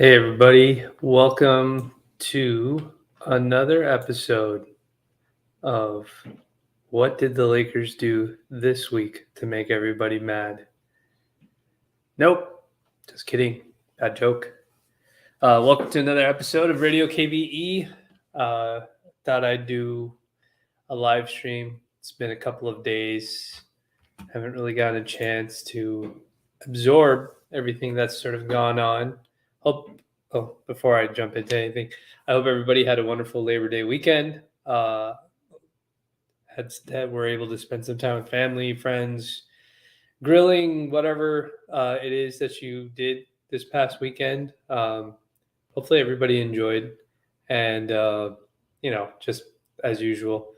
Hey, everybody. Welcome to another episode of What Did the Lakers Do This Week to Make Everybody Mad? Nope. Just kidding. Bad joke. Welcome to another episode of Radio KBE. Thought I'd do a live stream. It's been a couple of days. Haven't really gotten a chance to absorb everything that's sort of gone on. Before I jump into anything, I hope everybody had a wonderful Labor Day weekend. Were able to spend some time with family, friends, grilling, whatever it is that you did this past weekend. Hopefully everybody enjoyed, and just as usual,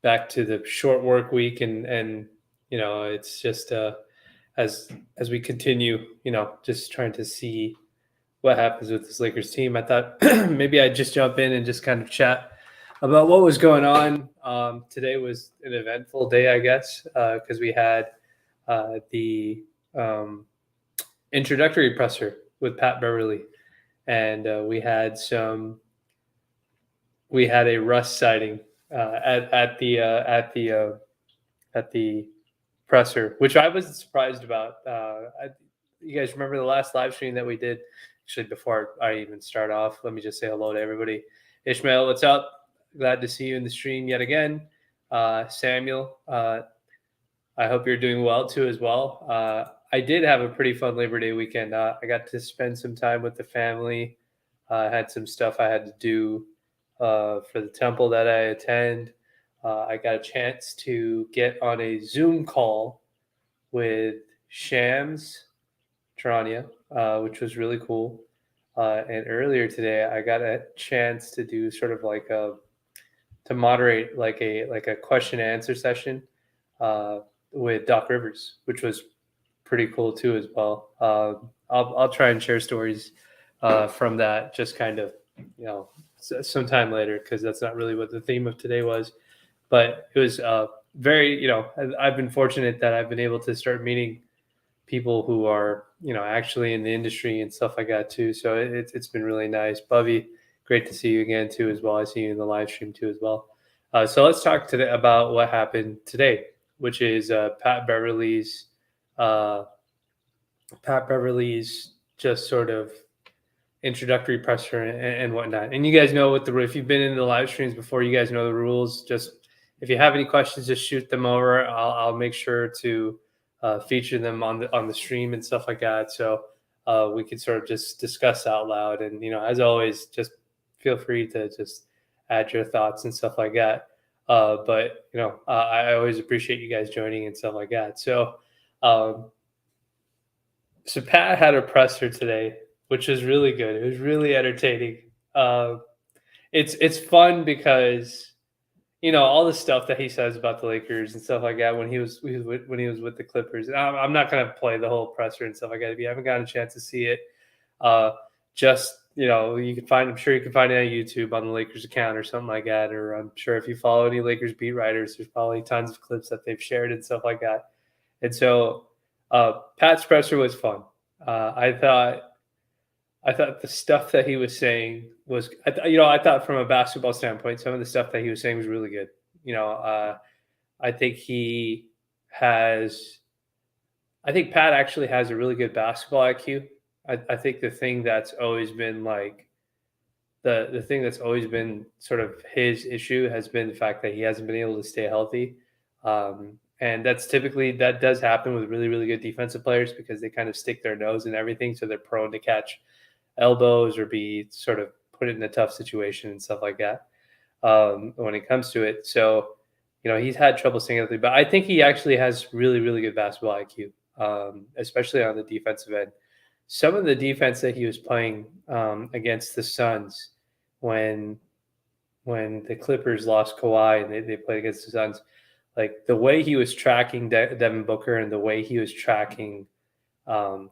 back to the short work week, and it's just as we continue, just trying to see what happens with this Lakers team. I thought maybe I'd just jump in and just kind of chat about what was going on. Today was an eventful day, I guess, because we had the introductory presser with Pat Beverley, and we had a Russ sighting at the presser, which I was surprised about. You guys remember the last live stream that we did? Actually, before I even start off, let me just say hello to everybody. Ishmael, what's up? Glad to see you in the stream yet again. Samuel, I hope you're doing well too as well. I did have a pretty fun Labor Day weekend. I got to spend some time with the family. I had some stuff I had to do for the temple that I attend. I got a chance to get on a Zoom call with Shams Tarania, which was really cool. And earlier today, I got a chance to do sort of like to moderate like a question and answer session with Doc Rivers, which was pretty cool too as well. I'll try and share stories from that, just kind of sometime later, because that's not really what the theme of today was. But it was very, I've been fortunate that I've been able to start meeting people who are, actually in the industry and stuff like that too. So it's been really nice. Bubby, great to see you again too as well. I see you in the live stream too as well. So let's talk today about what happened today, which is Pat Beverley's just sort of introductory presser and whatnot. And you guys know if you've been in the live streams before, you guys know the rules. Just if you have any questions, just shoot them over. I'll make sure to feature them on the stream and stuff like that. So we can sort of just discuss out loud. And, as always, just feel free to just add your thoughts and stuff like that. But I always appreciate you guys joining and stuff like that. So Pat had a presser today, which was really good. It was really entertaining. It's fun because all the stuff that he says about the Lakers and stuff like that when he was with the Clippers. And I'm not going to play the whole presser and stuff like that. If you haven't gotten a chance to see it, you can find. I'm sure you can find it on YouTube on the Lakers account or something like that. Or I'm sure if you follow any Lakers beat writers, there's probably tons of clips that they've shared and stuff like that. And so Pat's presser was fun. I thought the stuff that he was saying was, I thought from a basketball standpoint, some of the stuff that he was saying was really good. I think Pat actually has a really good basketball IQ. I think the thing that's always been like, the thing that's always been sort of his issue has been the fact that he hasn't been able to stay healthy. And that does happen with really, really good defensive players because they kind of stick their nose in everything. So they're prone to catch elbows or be sort of put in a tough situation and stuff like that when it comes to it. So, he's had trouble staying healthy, but I think he actually has really, really good basketball IQ, especially on the defensive end. Some of the defense that he was playing against the Suns when the Clippers lost Kawhi and they played against the Suns, like the way he was tracking Devin Booker and the way he was tracking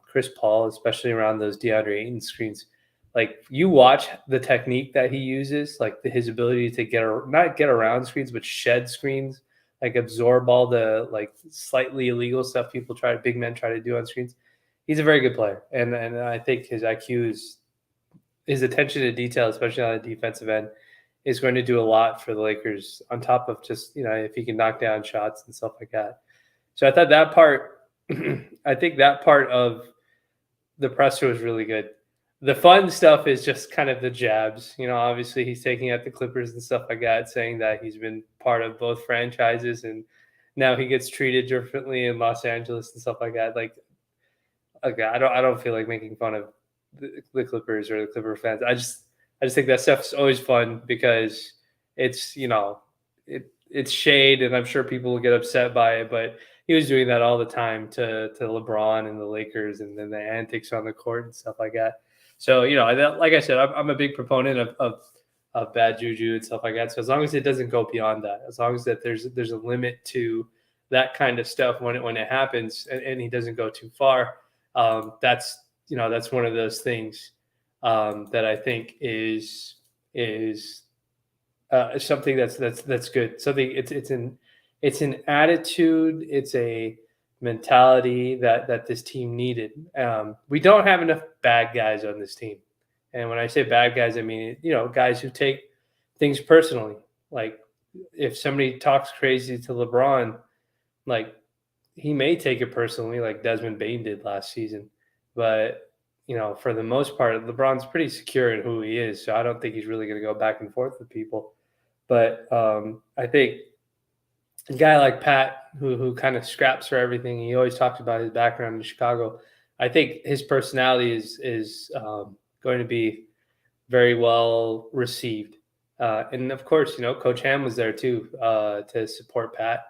Chris Paul, especially around those DeAndre Ayton screens, like you watch the technique that he uses, like his ability to not get around screens, but shed screens, like absorb all the like slightly illegal stuff big men try to do on screens. he's a very good player, and I think his IQ is his attention to detail, especially on the defensive end, is going to do a lot for the Lakers. On top of just if he can knock down shots and stuff like that. So I thought that part, I think that part of the presser was really good. The fun stuff is just kind of the jabs. Obviously he's taking out the Clippers and stuff like that, saying that he's been part of both franchises and now he gets treated differently in Los Angeles and stuff like that. Like, okay, I don't feel like making fun of the Clippers or the Clipper fans. I just think that stuff's always fun because it's it's shade, and I'm sure people will get upset by it, but he was doing that all the time to LeBron and the Lakers, and then the antics on the court and stuff like that. So like I said, I'm a big proponent of bad juju and stuff like that. So as long as it doesn't go beyond that, as long as that there's a limit to that kind of stuff when it happens, and he doesn't go too far, that's one of those things that I think is something that's good. Something it's an attitude, it's a mentality that this team needed. We don't have enough bad guys on this team, and when I say bad guys, I mean guys who take things personally. Like if somebody talks crazy to LeBron, like he may take it personally, like Desmond Bain did last season, but for the most part, LeBron's pretty secure in who he is, so I don't think he's really going to go back and forth with people. But I think a guy like Pat, who kind of scraps for everything, he always talks about his background in Chicago. I think his personality is going to be very well received. And of course, Coach Ham was there too to support Pat.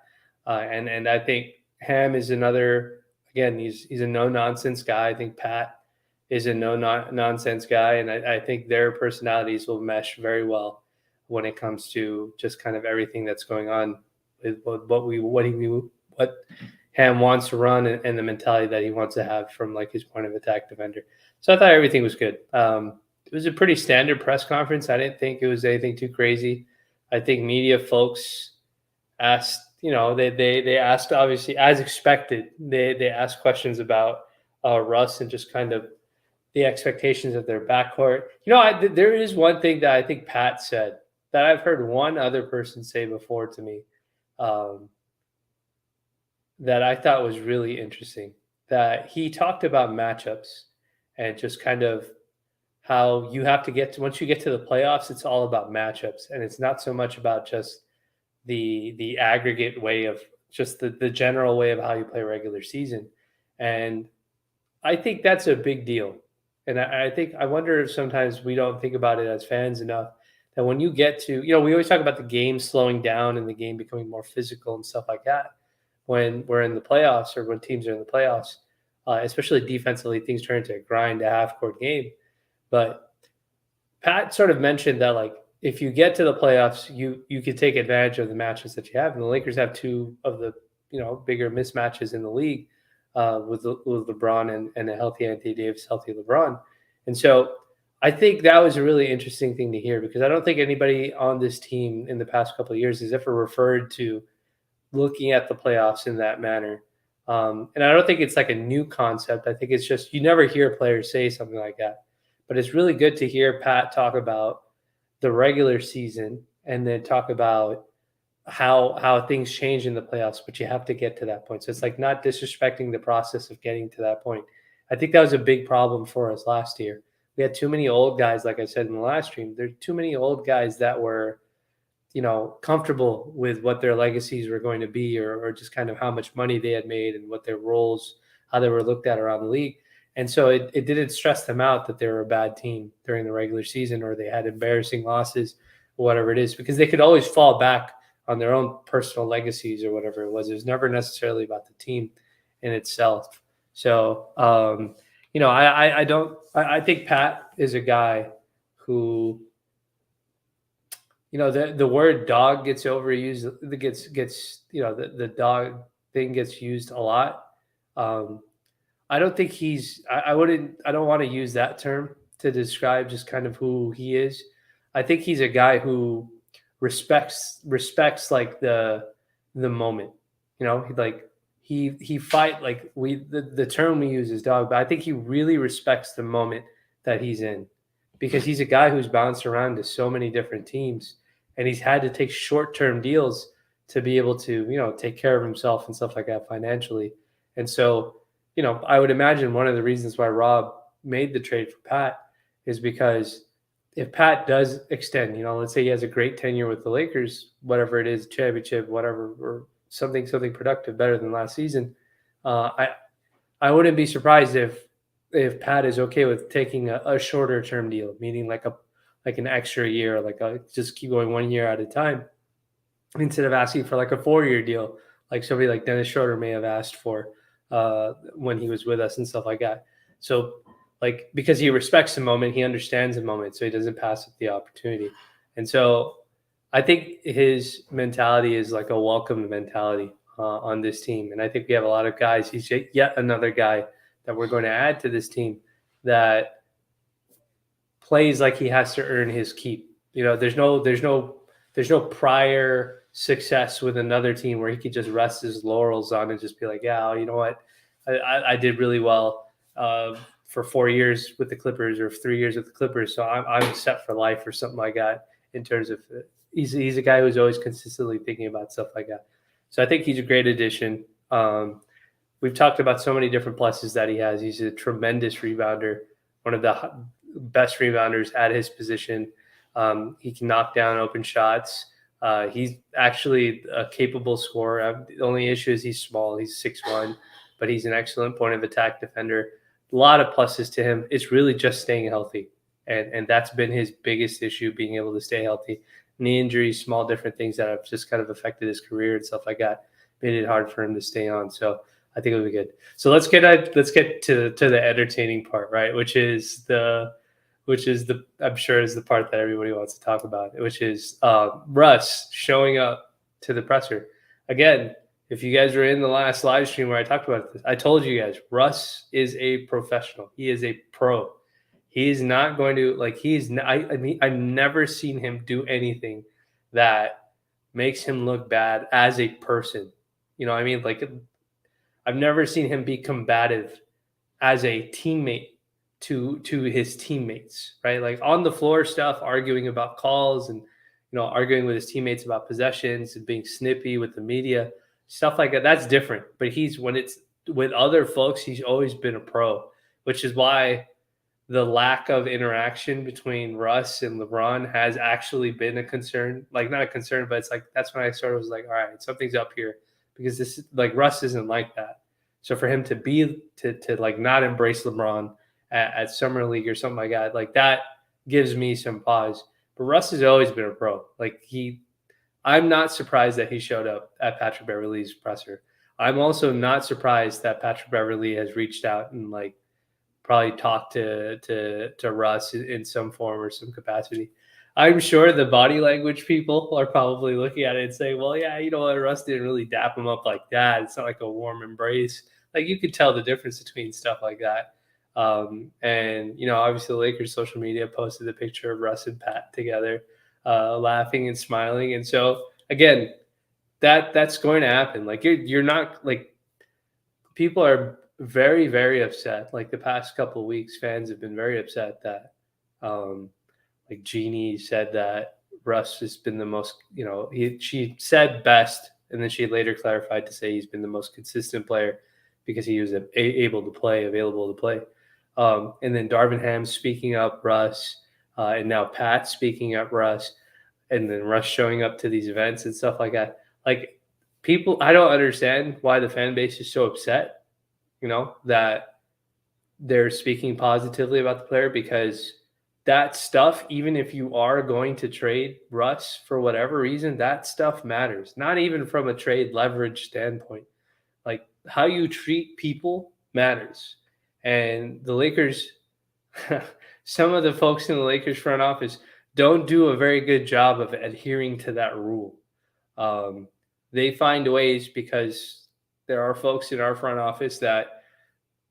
And I think Ham is another, again, he's a no-nonsense guy. I think Pat is a no-nonsense guy, and I think their personalities will mesh very well when it comes to just kind of everything that's going on with what Ham wants to run and the mentality that he wants to have from like his point of attack defender. So I thought everything was good. It was a pretty standard press conference. I didn't think it was anything too crazy. I think media folks asked, they asked, obviously as expected, they asked questions about Russ and just kind of the expectations of their backcourt. There is one thing that I think Pat said that I've heard one other person say before to me that I thought was really interesting. That he talked about matchups and just kind of how you have to once you get to the playoffs, it's all about matchups, and it's not so much about just the aggregate way of just the general way of how you play regular season. And I think that's a big deal. And I wonder if sometimes we don't think about it as fans enough, that when you get to, we always talk about the game slowing down and the game becoming more physical and stuff like that. When we're in the playoffs or when teams are in the playoffs, especially defensively, things turn into a grind, a half-court game. But Pat sort of mentioned that, like, if you get to the playoffs, you can take advantage of the matches that you have. And the Lakers have two of the, bigger mismatches in the league. With LeBron and a healthy Anthony Davis, healthy LeBron. And so I think that was a really interesting thing to hear, because I don't think anybody on this team in the past couple of years has ever referred to looking at the playoffs in that manner. And I don't think it's like a new concept. I think it's just you never hear players say something like that. But it's really good to hear Pat talk about the regular season and then talk about how things change in the playoffs, but you have to get to that point. So it's like not disrespecting the process of getting to that point. I think that was a big problem for us last year. We had too many old guys, like I said in the last stream. There are too many old guys that were, comfortable with what their legacies were going to be, or just kind of how much money they had made and what their roles, how they were looked at around the league. And so it didn't stress them out that they were a bad team during the regular season, or they had embarrassing losses, or whatever it is, because they could always fall back on their own personal legacies or whatever it was. It was never necessarily about the team in itself. So, I think Pat is a guy who, the word dog gets overused. It gets the dog thing gets used a lot. I don't think I don't want to use that term to describe just kind of who he is. I think he's a guy who respects like the moment, like he fight like the term we use is dog, but I think he really respects the moment that he's in because he's a guy who's bounced around to so many different teams and he's had to take short-term deals to be able to, take care of himself and stuff like that financially. And so, I would imagine one of the reasons why Rob made the trade for Pat is because if Pat does extend, let's say he has a great tenure with the Lakers, whatever it is, championship, whatever, or something productive better than last season, I wouldn't be surprised if Pat is okay with taking a shorter term deal, meaning like an extra year, just keep going 1 year at a time, instead of asking for like a 4-year deal, like somebody like Dennis Schroeder may have asked for when he was with us and stuff like that. So because he respects the moment, he understands the moment, so he doesn't pass up the opportunity. And so I think his mentality is like a welcome mentality on this team. And I think we have a lot of guys. He's yet another guy that we're going to add to this team that plays like he has to earn his keep. There's no prior success with another team where he could just rest his laurels on and just be like, yeah, you know what, I did really well for 4 years with the Clippers or 3 years with the Clippers, so I'm set for life or something like that. In terms of he's a guy who's always consistently thinking about stuff like that. So I think he's a great addition. We've talked about so many different pluses that he has. He's a tremendous rebounder, one of the best rebounders at his position. He can knock down open shots. He's actually a capable scorer. The only issue is he's small. He's 6'1", but he's an excellent point of attack defender. A lot of pluses to him. It's really just staying healthy. And that's been his biggest issue, being able to stay healthy. Knee injuries, small different things that have just kind of affected his career and stuff like that, made it hard for him to stay on. So I think it'll be good. So let's get to the entertaining part, right? Which is the I'm sure is the part that everybody wants to talk about, which is Russ showing up to the presser. Again, if you guys were in the last live stream where I talked about this, I told you guys, Russ is a professional. He is a pro. He's not going to I've never seen him do anything that makes him look bad as a person. I've never seen him be combative as a teammate to his teammates, right? Like on the floor stuff, arguing about calls and arguing with his teammates about possessions and being snippy with the media, stuff like that. That's different. But when it's with other folks, he's always been a pro, which is why the lack of interaction between Russ and LeBron has actually been a concern. Like not a concern, but it's like that's when I sort of was like, all right, something's up here, because this is like Russ isn't like that. So for him to like not embrace LeBron at Summer League or something like that, like that gives me some pause. But Russ has always been a pro. I'm not surprised that he showed up at Patrick Beverley's presser. I'm also not surprised that Patrick Beverley has reached out and probably talked to Russ in some form or some capacity. I'm sure the body language people are probably looking at it and saying, well, yeah, Russ didn't really dap him up like that. It's not like a warm embrace. Like you could tell the difference between stuff like that. And obviously the Lakers social media posted a picture of Russ and Pat together, laughing and smiling. And so again, that's going to happen. Like you're not like, people are very, very upset. Like the past couple of weeks, fans have been very upset that, like Jeannie said that Russ has been the most, she said best, and then she later clarified to say he's been the most consistent player because he was able to play, available to play. And then Darvin Ham speaking up Russ, and now Pat speaking up Russ, and then Russ showing up to these events and stuff like that. Like people, I don't understand why the fan base is so upset, that they're speaking positively about the player, because that stuff, even if you are going to trade Russ for whatever reason, that stuff matters. Not even from a trade leverage standpoint. Like how you treat people matters. And the Lakers, some of the folks in the Lakers front office don't do a very good job of adhering to that rule. They find ways, because there are folks in our front office that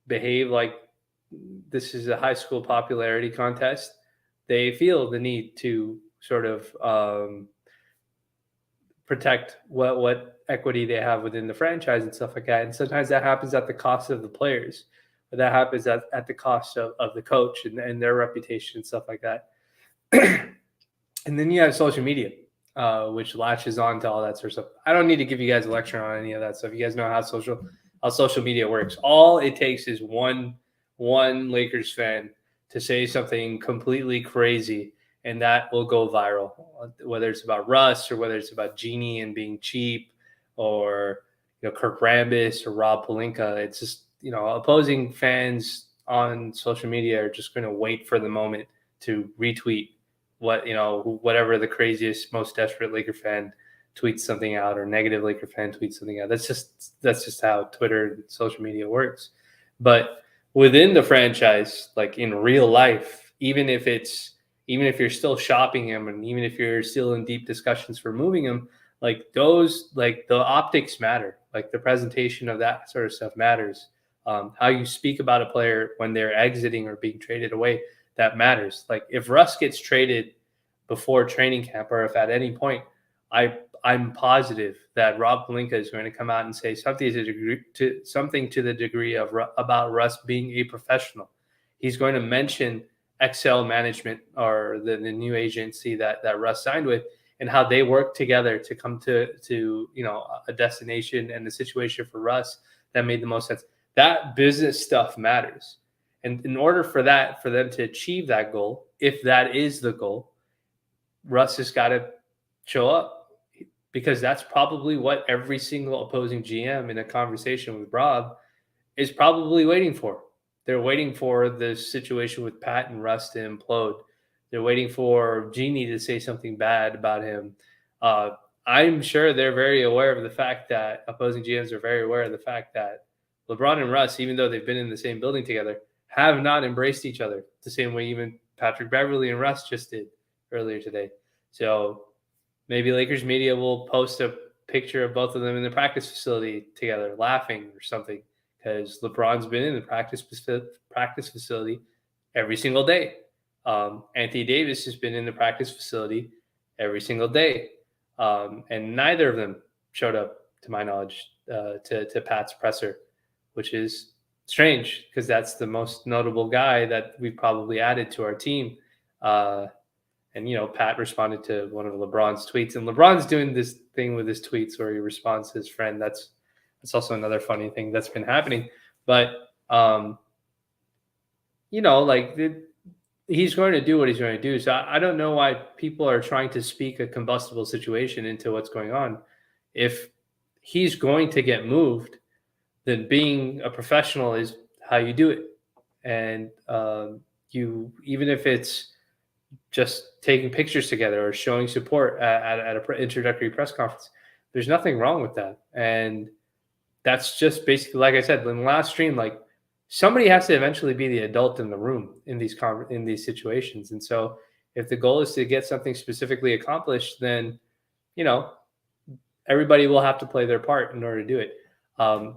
behave like this is a high school popularity contest. They feel the need to sort of protect what equity they have within the franchise and stuff like that. And sometimes that happens at the cost of the players, but that happens at the cost of the coach and their reputation and stuff like that. And then you have social media, which latches on to all that sort of stuff. I don't need to give you guys a lecture on any of that stuff. You guys know how social media works. All it takes is one Lakers fan to say something completely crazy, and that will go viral. Whether it's about Russ or whether it's about Genie and being cheap, or Kirk Rambis or Rob Pelinka, it's just opposing fans on social media are just going to wait for the moment to retweet whatever the craziest, most desperate Laker fan tweets something out, or negative Laker fan tweets something out. That's just how Twitter and social media works. But within the franchise, like in real life, even if you're still shopping him, and even if you're still in deep discussions for moving him, like the optics matter, like the presentation of that sort of stuff matters. How you speak about a player when they're exiting or being traded away, that matters. Like if Russ gets traded before training camp, or if at any point, I'm positive that Rob Pelinka is going to come out and say something to the degree of about Russ being a professional. He's going to mention XL Management, or the new agency that Russ signed with, and how they work together to come to a destination and the situation for Russ that made the most sense. That business stuff matters. And in order for them to achieve that goal, if that is the goal, Russ has got to show up, because that's probably what every single opposing GM in a conversation with Rob is probably waiting for. They're waiting for the situation with Pat and Russ to implode. They're waiting for Genie to say something bad about him. I'm sure they're very aware of the fact that opposing GMs are very aware of the fact that LeBron and Russ, even though they've been in the same building together, have not embraced each other the same way even Patrick Beverley and Russ just did earlier today. So maybe Lakers media will post a picture of both of them in the practice facility together, laughing or something, because LeBron's been in the practice facility every single day. Anthony Davis has been in the practice facility every single day. And neither of them showed up, to my knowledge, to Pat's presser, which is strange, because that's the most notable guy that we probably added to our team. And Pat responded to one of LeBron's tweets, and LeBron's doing this thing with his tweets where he responds to his friend. That's also another funny thing that's been happening. But he's going to do what he's going to do. So I don't know why people are trying to speak a combustible situation into what's going on. If he's going to get moved, then being a professional is how you do it. And even if it's just taking pictures together or showing support at an introductory press conference, there's nothing wrong with that. And that's just basically, like I said in the last stream, like somebody has to eventually be the adult in the room in these situations. And so if the goal is to get something specifically accomplished, then everybody will have to play their part in order to do it.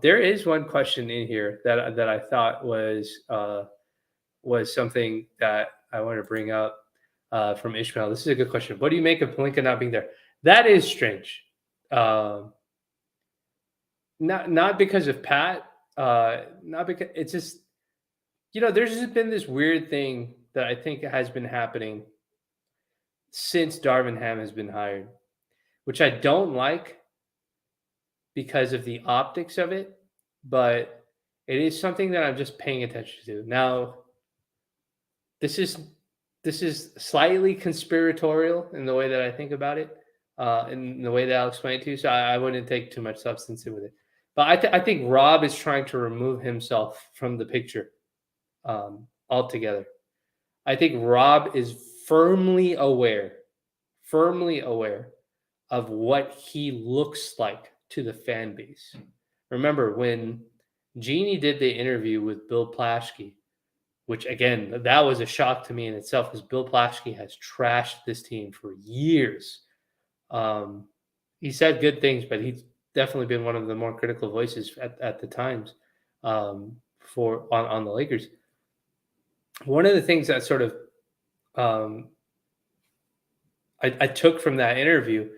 There is one question in here that I thought was something that I want to bring up from Ishmael. This is a good question. What do you make of Pelinka not being there? That is strange. Not because of Pat. Not because it's just, there's just been this weird thing that I think has been happening since Darvin Ham has been hired, which I don't like because of the optics of it, but it is something that I'm just paying attention to. Now, this is slightly conspiratorial in the way that I think about it, in the way that I'll explain it to you, so I wouldn't take too much substance with it. But I think Rob is trying to remove himself from the picture altogether. I think Rob is firmly aware of what he looks like to the fan base. Remember when Genie did the interview with Bill Plaschke, which again, that was a shock to me in itself, because Bill Plaschke has trashed this team for years. He said good things, but he's definitely been one of the more critical voices at the times on the Lakers. One of the things that sort of I took from that interview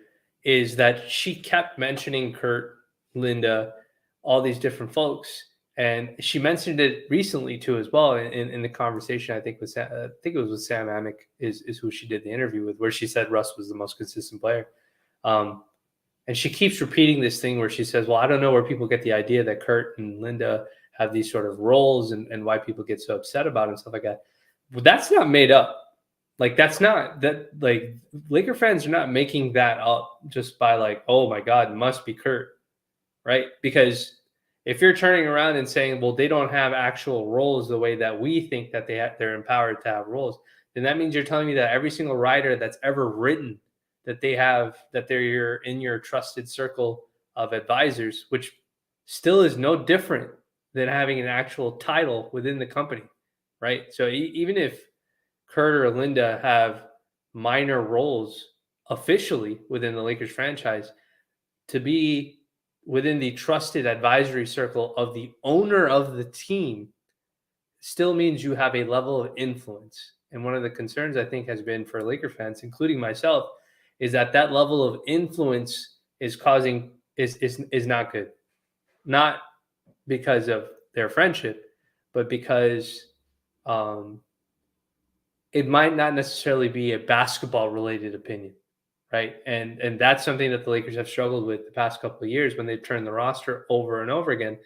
is that she kept mentioning Kurt, Linda, all these different folks, and she mentioned it recently too as well in the conversation. I think I think it was with Sam Amick is who she did the interview with, where she said Russ was the most consistent player. And she keeps repeating this thing where she says, well, I don't know where people get the idea that Kurt and Linda have these sort of roles and why people get so upset about it and stuff like that. But that's not made up. Like, that's not that, like, Laker fans are not making that up just by like, oh my God, it must be Kurt, right? Because if you're turning around and saying, well, they don't have actual roles the way that we think that they're empowered to have roles, then that means you're telling me that every single writer that's ever written that they're in your trusted circle of advisors, which still is no different than having an actual title within the company, right? So even if Kurt or Linda have minor roles officially within the Lakers franchise, to be within the trusted advisory circle of the owner of the team still means you have a level of influence. And one of the concerns I think has been for Laker fans, including myself, is that that level of influence is not good. Not because of their friendship, but because it might not necessarily be a basketball related opinion, right? And that's something that the Lakers have struggled with the past couple of years when they've turned the roster over and over again.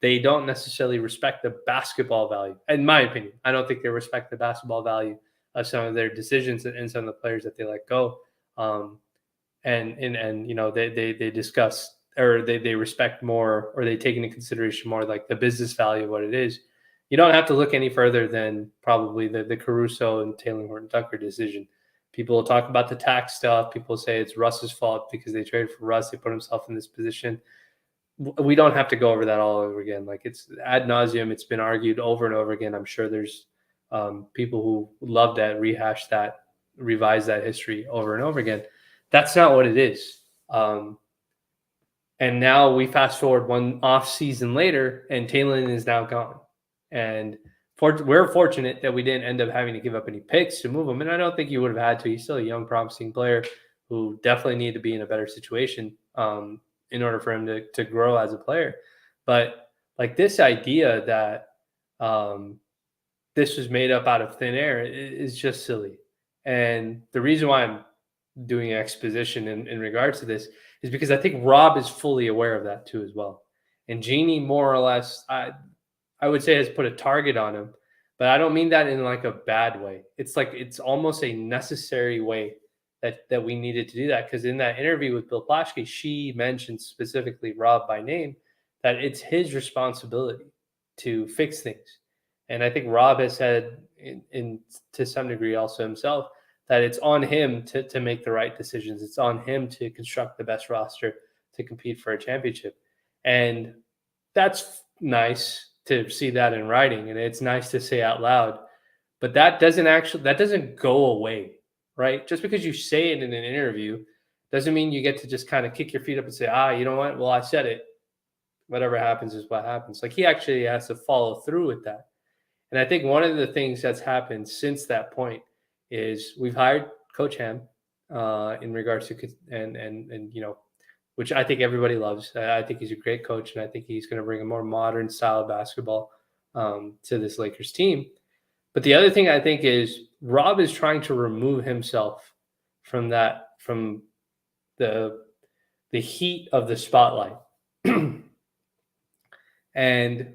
They don't necessarily respect the basketball value, in my opinion. I don't think they respect the basketball value of some of their decisions and some of the players that they let go. And you know, they discuss, or they respect more, or they take into consideration more like the business value of what it is. You don't have to look any further than probably the Caruso and Taylor Horton Tucker decision. People will talk about the tax stuff. People say it's Russ's fault because they traded for Russ. They put himself in this position. We don't have to go over that all over again. Like, it's ad nauseum. It's been argued over and over again. I'm sure there's people who love that, rehash that, revise that history over and over again. That's not what it is. And now we fast forward one off season later, and Taylor is now gone. And we're fortunate that we didn't end up having to give up any picks to move him. And I don't think you would have had to. He's still a young, promising player who definitely needed to be in a better situation in order for him to grow as a player. But like, this idea that this was made up out of thin air is just silly. And the reason why I'm doing exposition in regards to this is because I think Rob is fully aware of that too as well. And Jeannie, more or less, I would say, has put a target on him, but I don't mean that in like a bad way. It's like, it's almost a necessary way that we needed to do that. Because in that interview with Bill Plaschke, she mentioned specifically Rob by name, that it's his responsibility to fix things. And I think Rob has said in to some degree also himself that it's on him to make the right decisions. It's on him to construct the best roster to compete for a championship. And that's nice to see that in writing, and it's nice to say out loud, but that doesn't go away, right? Just because you say it in an interview doesn't mean you get to just kind of kick your feet up and say, you know what? Well, I said it. Whatever happens is what happens. Like, he actually has to follow through with that. And I think one of the things that's happened since that point is we've hired Coach Ham in regards to, and you know, which I think everybody loves. I think he's a great coach, and I think he's going to bring a more modern style of basketball to this Lakers team. But the other thing I think is Rob is trying to remove himself from the heat of the spotlight. And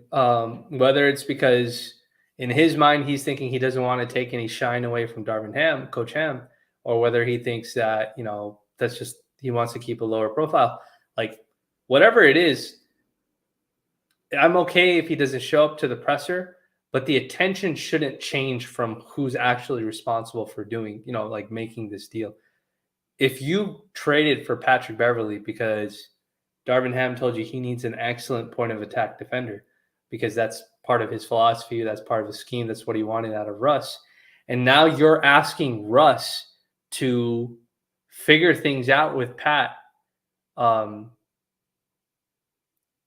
whether it's because in his mind he's thinking he doesn't want to take any shine away from Coach Ham, or whether he thinks that, you know, that's just, he wants to keep a lower profile. Like, whatever it is, I'm okay if he doesn't show up to the presser, but the attention shouldn't change from who's actually responsible for doing, you know, like, making this deal. If you traded for Patrick Beverley because Darvin Ham told you he needs an excellent point of attack defender, because that's part of his philosophy, that's part of his scheme, that's what he wanted out of Russ, and now you're asking Russ to figure things out with Pat in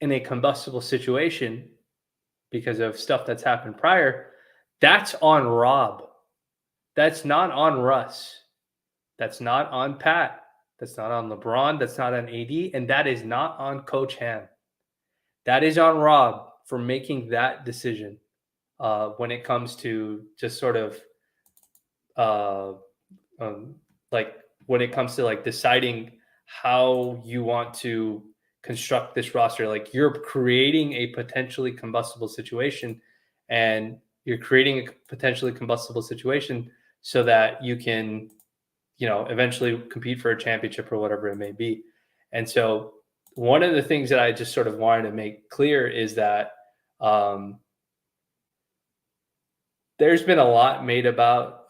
a combustible situation because of stuff that's happened prior, that's on Rob. That's not on Russ. That's not on Pat. That's not on LeBron. That's not on AD. And that is not on Coach Ham. That is on Rob for making that decision when it comes to just sort of uh, like when it comes to like deciding how you want to construct this roster. Like you're creating a potentially combustible situation, and you're creating a potentially combustible situation so that you can, eventually compete for a championship or whatever it may be. And so one of the things that I just sort of wanted to make clear is that there's been a lot made about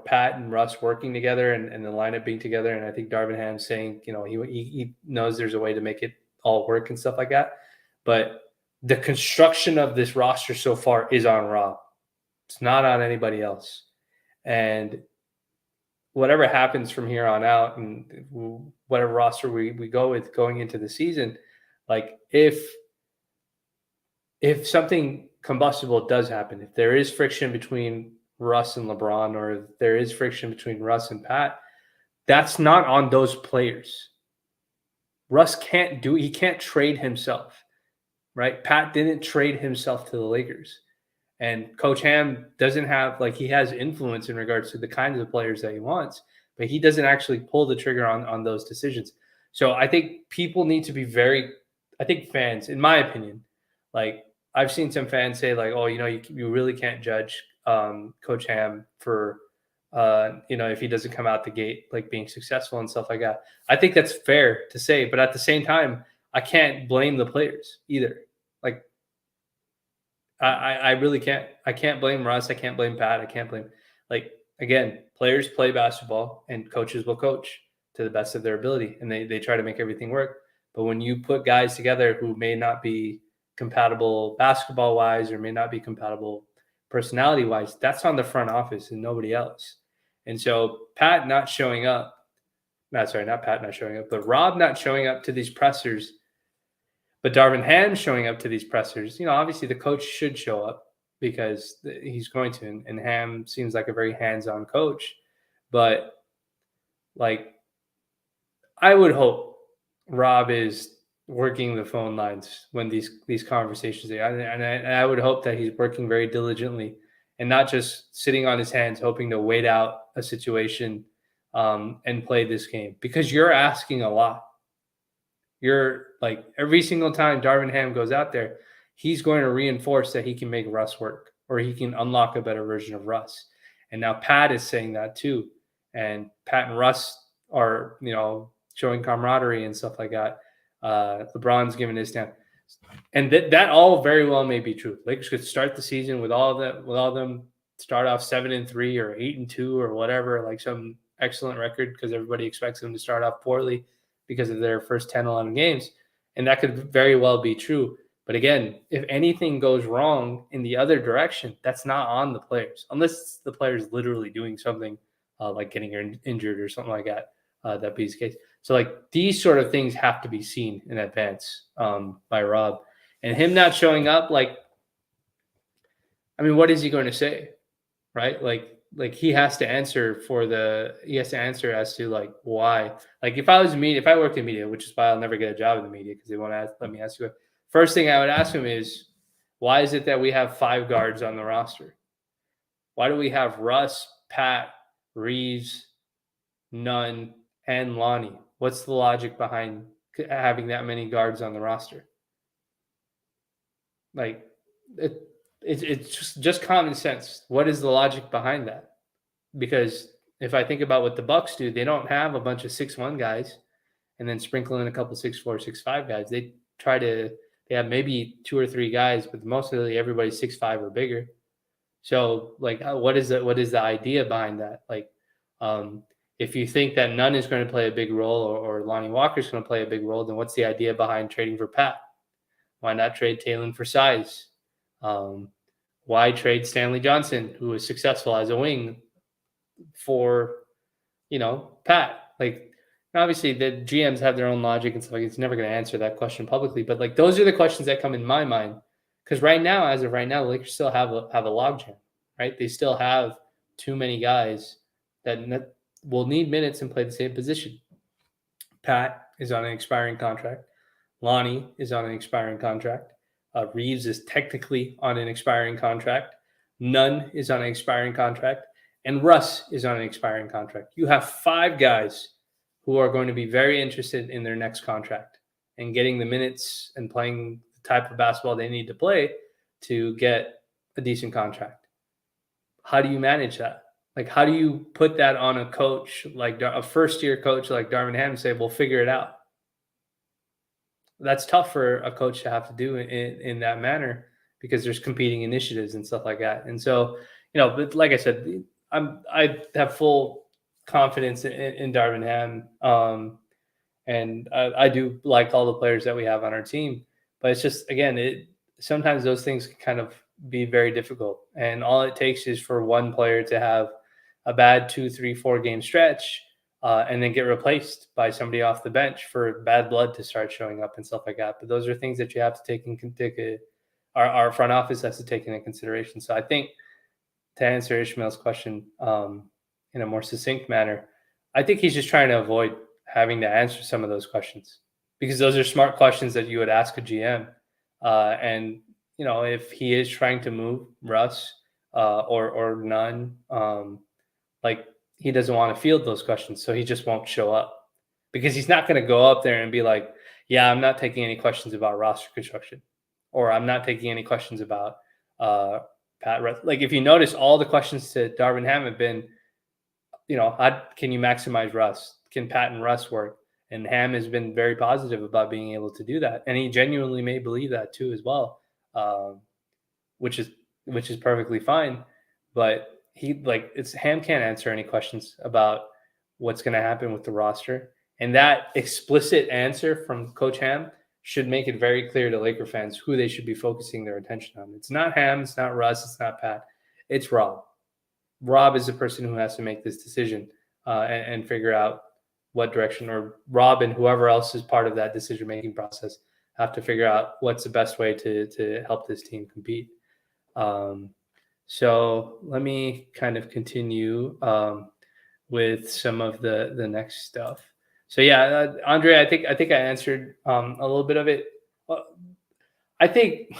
Pat and Russ working together and the lineup being together, and I think Darvin Ham saying he knows there's a way to make it all work and stuff like that. But the construction of this roster so far is on Rob. It's not on anybody else. And whatever happens from here on out, and whatever roster we go with going into the season, like if something combustible does happen, if there is friction between Russ and LeBron, or if there is friction between Russ and Pat, that's not on those players. Russ he can't trade himself, right? Pat didn't trade himself to the Lakers. And Coach Ham doesn't have, he has influence in regards to the kinds of players that he wants, but he doesn't actually pull the trigger on those decisions. So I think people need to be fans, in my opinion, I've seen some fans say oh, you really can't judge Coach Ham for, if he doesn't come out the gate, being successful and stuff like that. I think that's fair to say, but at the same time, I can't blame the players either. I really can't. I can't blame Russ. I can't blame Pat. I can't blame, again, players play basketball and coaches will coach to the best of their ability, and they try to make everything work. But when you put guys together who may not be compatible basketball wise, or may not be compatible personality wise, that's on the front office and nobody else. And so Pat not showing up, not Pat not showing up, but Rob not showing up to these pressers, but Darvin Ham showing up to these pressers, obviously the coach should show up because he's going to, and Ham seems like a very hands-on coach. But I would hope Rob is working the phone lines when these conversations are, and I would hope that he's working very diligently and not just sitting on his hands hoping to wait out a situation and play this game, because you're asking a lot. You're every single time Darvin Ham goes out there, he's going to reinforce that he can make Russ work, or he can unlock a better version of Russ. And now Pat is saying that too. And Pat and Russ are, showing camaraderie and stuff like that. LeBron's giving his down. And that all very well may be true. Lakers could start the season with all of them start off 7-3 or 8-2 or whatever, some excellent record, because everybody expects them to start off poorly because of their first 10, 11 games. And that could very well be true. But again, if anything goes wrong in the other direction, that's not on the players, unless the player's literally doing something like getting injured or something like that. That be the case. So these sort of things have to be seen in advance by Rob. And him not showing up, what is he going to say? Right? He has to answer as to why. If I was media, if I worked in media, which is why I'll never get a job in the media, because they won't let me ask you. First thing I would ask him is, why is it that we have 5 guards on the roster? Why do we have Russ, Pat, Reeves, Nunn, and Lonnie? What's the logic behind having that many guards on the roster? It's just common sense. What is the logic behind that? Because if I think about what the Bucks do, they don't have a bunch of 6'1" guys and then sprinkle in a couple 6'4", 6'5" guys. They have maybe 2 or 3 guys, but mostly everybody's 6'5" or bigger. So what is the idea behind that? If you think that Nunn is going to play a big role, or Lonnie Walker is going to play a big role, then what's the idea behind trading for Pat? Why not trade Taylor for size? Why trade Stanley Johnson, who was successful as a wing, for Pat? Obviously the GMs have their own logic and stuff. It's never going to answer that question publicly, but those are the questions that come in my mind, because as of right now, the Lakers still have a logjam, right? They still have too many guys that will need minutes and play the same position. Pat is on an expiring contract. Lonnie is on an expiring contract. Reeves is technically on an expiring contract. Nunn is on an expiring contract. And Russ is on an expiring contract. You have 5 guys who are going to be very interested in their next contract and getting the minutes and playing the type of basketball they need to play to get a decent contract. How do you manage that? Like, how do you put that on a coach, like a first-year coach like Darvin Ham, and say, "We'll figure it out"? That's tough for a coach to have to do in that manner because there's competing initiatives and stuff like that. And so, but like I said, I have full confidence in Darvin Ham, and I do like all the players that we have on our team. But it's just, again, sometimes those things can kind of be very difficult, and all it takes is for one player to have a bad 2, 3, 4 game stretch, and then get replaced by somebody off the bench for bad blood to start showing up and stuff like that. But those are things that you have to take our front office has to take into consideration. So I think, to answer Ishmael's question in a more succinct manner, I think he's just trying to avoid having to answer some of those questions, because those are smart questions that you would ask a GM. And if he is trying to move Russ or none, like, he doesn't want to field those questions, so he just won't show up, because he's not going to go up there and be like, "Yeah, I'm not taking any questions about roster construction," or "I'm not taking any questions about Pat Russ." Like, if you notice, all the questions to Darvin Ham have been, how can you maximize Russ? Can Pat and Russ work? And Ham has been very positive about being able to do that, and he genuinely may believe that too as well, which is perfectly fine. But Ham can't answer any questions about what's going to happen with the roster, and that explicit answer from Coach Ham should make it very clear to Laker fans who they should be focusing their attention on. It's not Ham, it's not Russ, it's not Pat, it's Rob. Rob is the person who has to make this decision and figure out what direction, or Rob and whoever else is part of that decision-making process have to figure out what's the best way to help this team compete. So let me kind of continue with some of the next stuff. So yeah, Andre, I think I answered a little bit of it. I think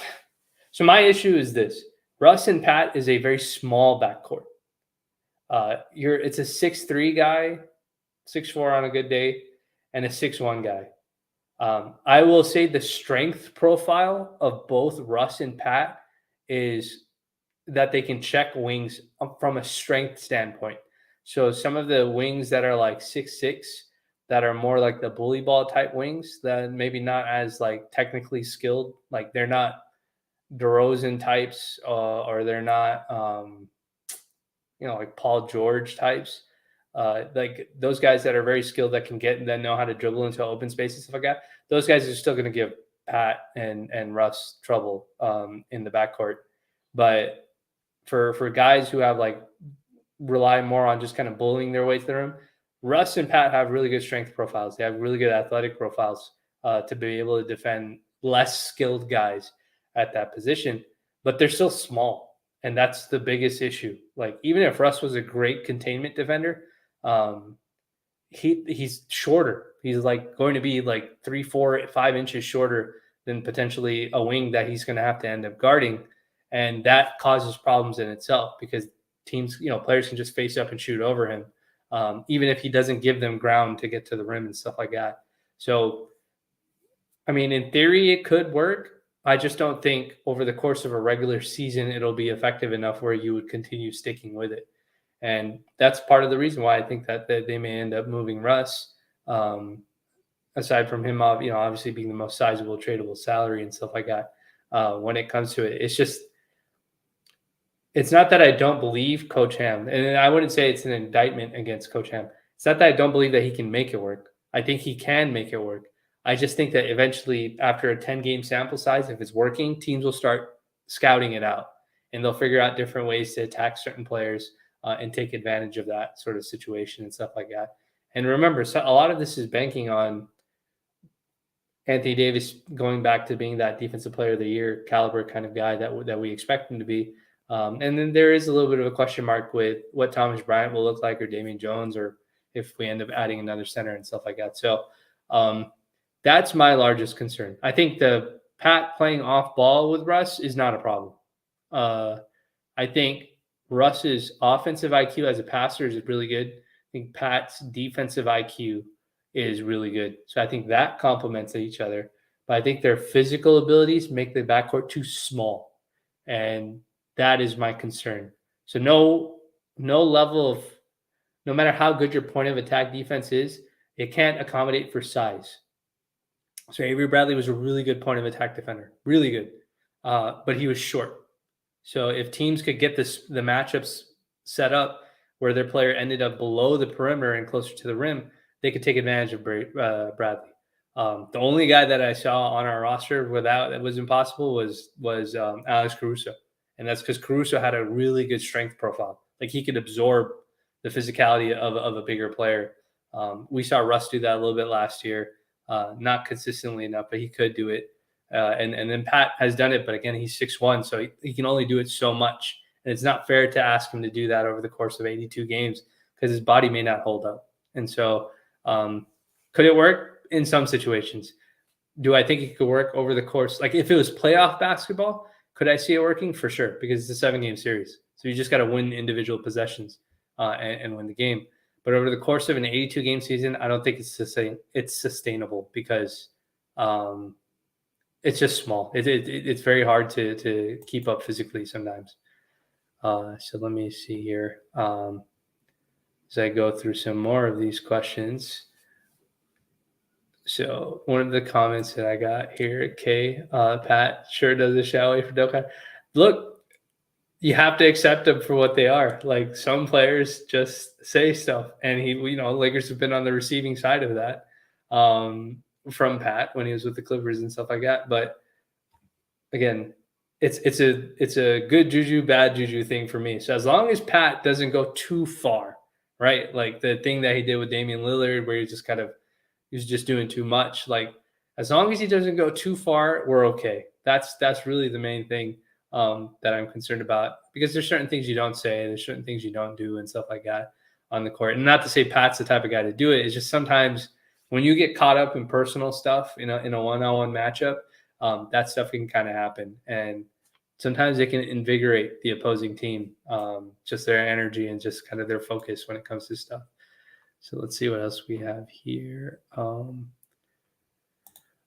so. My issue is this: Russ and Pat is a very small backcourt. It's a 6'3" guy, 6'4" on a good day, and a 6'1" guy. I will say the strength profile of both Russ and Pat is that they can check wings from a strength standpoint. So some of the wings that are like 6'6", that are more like the bully ball type wings, that maybe not as like technically skilled, like they're not DeRozan types, or they're not like Paul George types. Like those guys that are very skilled, that can get and then know how to dribble into open space and stuff like that. Those guys are still going to give Pat and Russ trouble in the backcourt. But for guys who have rely more on just kind of bullying their way to the rim, Russ and Pat have really good strength profiles. They have really good athletic profiles to be able to defend less skilled guys at that position, but they're still small. And that's the biggest issue. Like, even if Russ was a great containment defender, he's shorter. He's going to be 3, 4, 5 inches shorter than potentially a wing that he's going to have to end up guarding. And that causes problems in itself, because teams, players can just face up and shoot over him, even if he doesn't give them ground to get to the rim and stuff like that. So, I mean, in theory, it could work. I just don't think over the course of a regular season it'll be effective enough where you would continue sticking with it. And that's part of the reason why I think that they may end up moving Russ, aside from him, obviously being the most sizable tradable salary and stuff like that. When it comes to it, it's not that I don't believe Coach Ham, and I wouldn't say it's an indictment against Coach Ham. It's not that I don't believe that he can make it work. I think he can make it work. I just think that eventually, after a 10-game sample size, if it's working, teams will start scouting it out, and they'll figure out different ways to attack certain players and take advantage of that sort of situation and stuff like that. And remember, a lot of this is banking on Anthony Davis going back to being that defensive player of the year caliber kind of guy that we expect him to be. And then there is a little bit of a question mark with what Thomas Bryant will look like, or Damian Jones, or if we end up adding another center and stuff like that. So That's my largest concern. I think the Pat playing off ball with Russ is not a problem. I think Russ's offensive IQ as a passer is really good. I think Pat's defensive IQ is really good. So I think that complements each other. But I think their physical abilities make the backcourt too small. And that is my concern. So no level of, no matter how good your point of attack defense is, it can't accommodate for size. So Avery Bradley was a really good point of attack defender, really good, but he was short. So if teams could get the matchups set up where their player ended up below the perimeter and closer to the rim, they could take advantage of Bradley. The only guy that I saw on our roster without that was impossible was Alex Caruso, and that's because Caruso had a really good strength profile. Like he could absorb the physicality of a bigger player. We saw Russ do that a little bit last year, not consistently enough, but he could do it. And then Pat has done it, but again, he's 6'1", so he can only do it so much. And it's not fair to ask him to do that over the course of 82 games because his body may not hold up. And so could it work in some situations? Do I think it could work over the course? Like if it was playoff basketball, could I see it working? For sure, because it's a 7-game series. So you just got to win individual possessions and win the game. But over the course of an 82-game season, I don't think it's sustainable because it's just small. It's very hard to keep up physically sometimes. So let me see here. As I go through some more of these questions. So one of the comments that I got here, Pat sure does a shallow for Doka. Look, you have to accept them for what they are. Like some players just say stuff, and Lakers have been on the receiving side of that. From Pat when he was with the Clippers and stuff like that. But again, it's a good juju, bad juju thing for me. So as long as Pat doesn't go too far, right? Like the thing that he did with Damian Lillard, where he was just doing too much. Like as long as he doesn't go too far, we're okay. That's really the main thing that I'm concerned about, because there's certain things you don't say, there's certain things you don't do, and stuff like that on the court. And not to say Pat's the type of guy to do it. It's just sometimes when you get caught up in personal stuff in a one-on-one matchup, that stuff can kind of happen. And sometimes it can invigorate the opposing team, just their energy and just kind of their focus when it comes to stuff. So let's see what else we have here.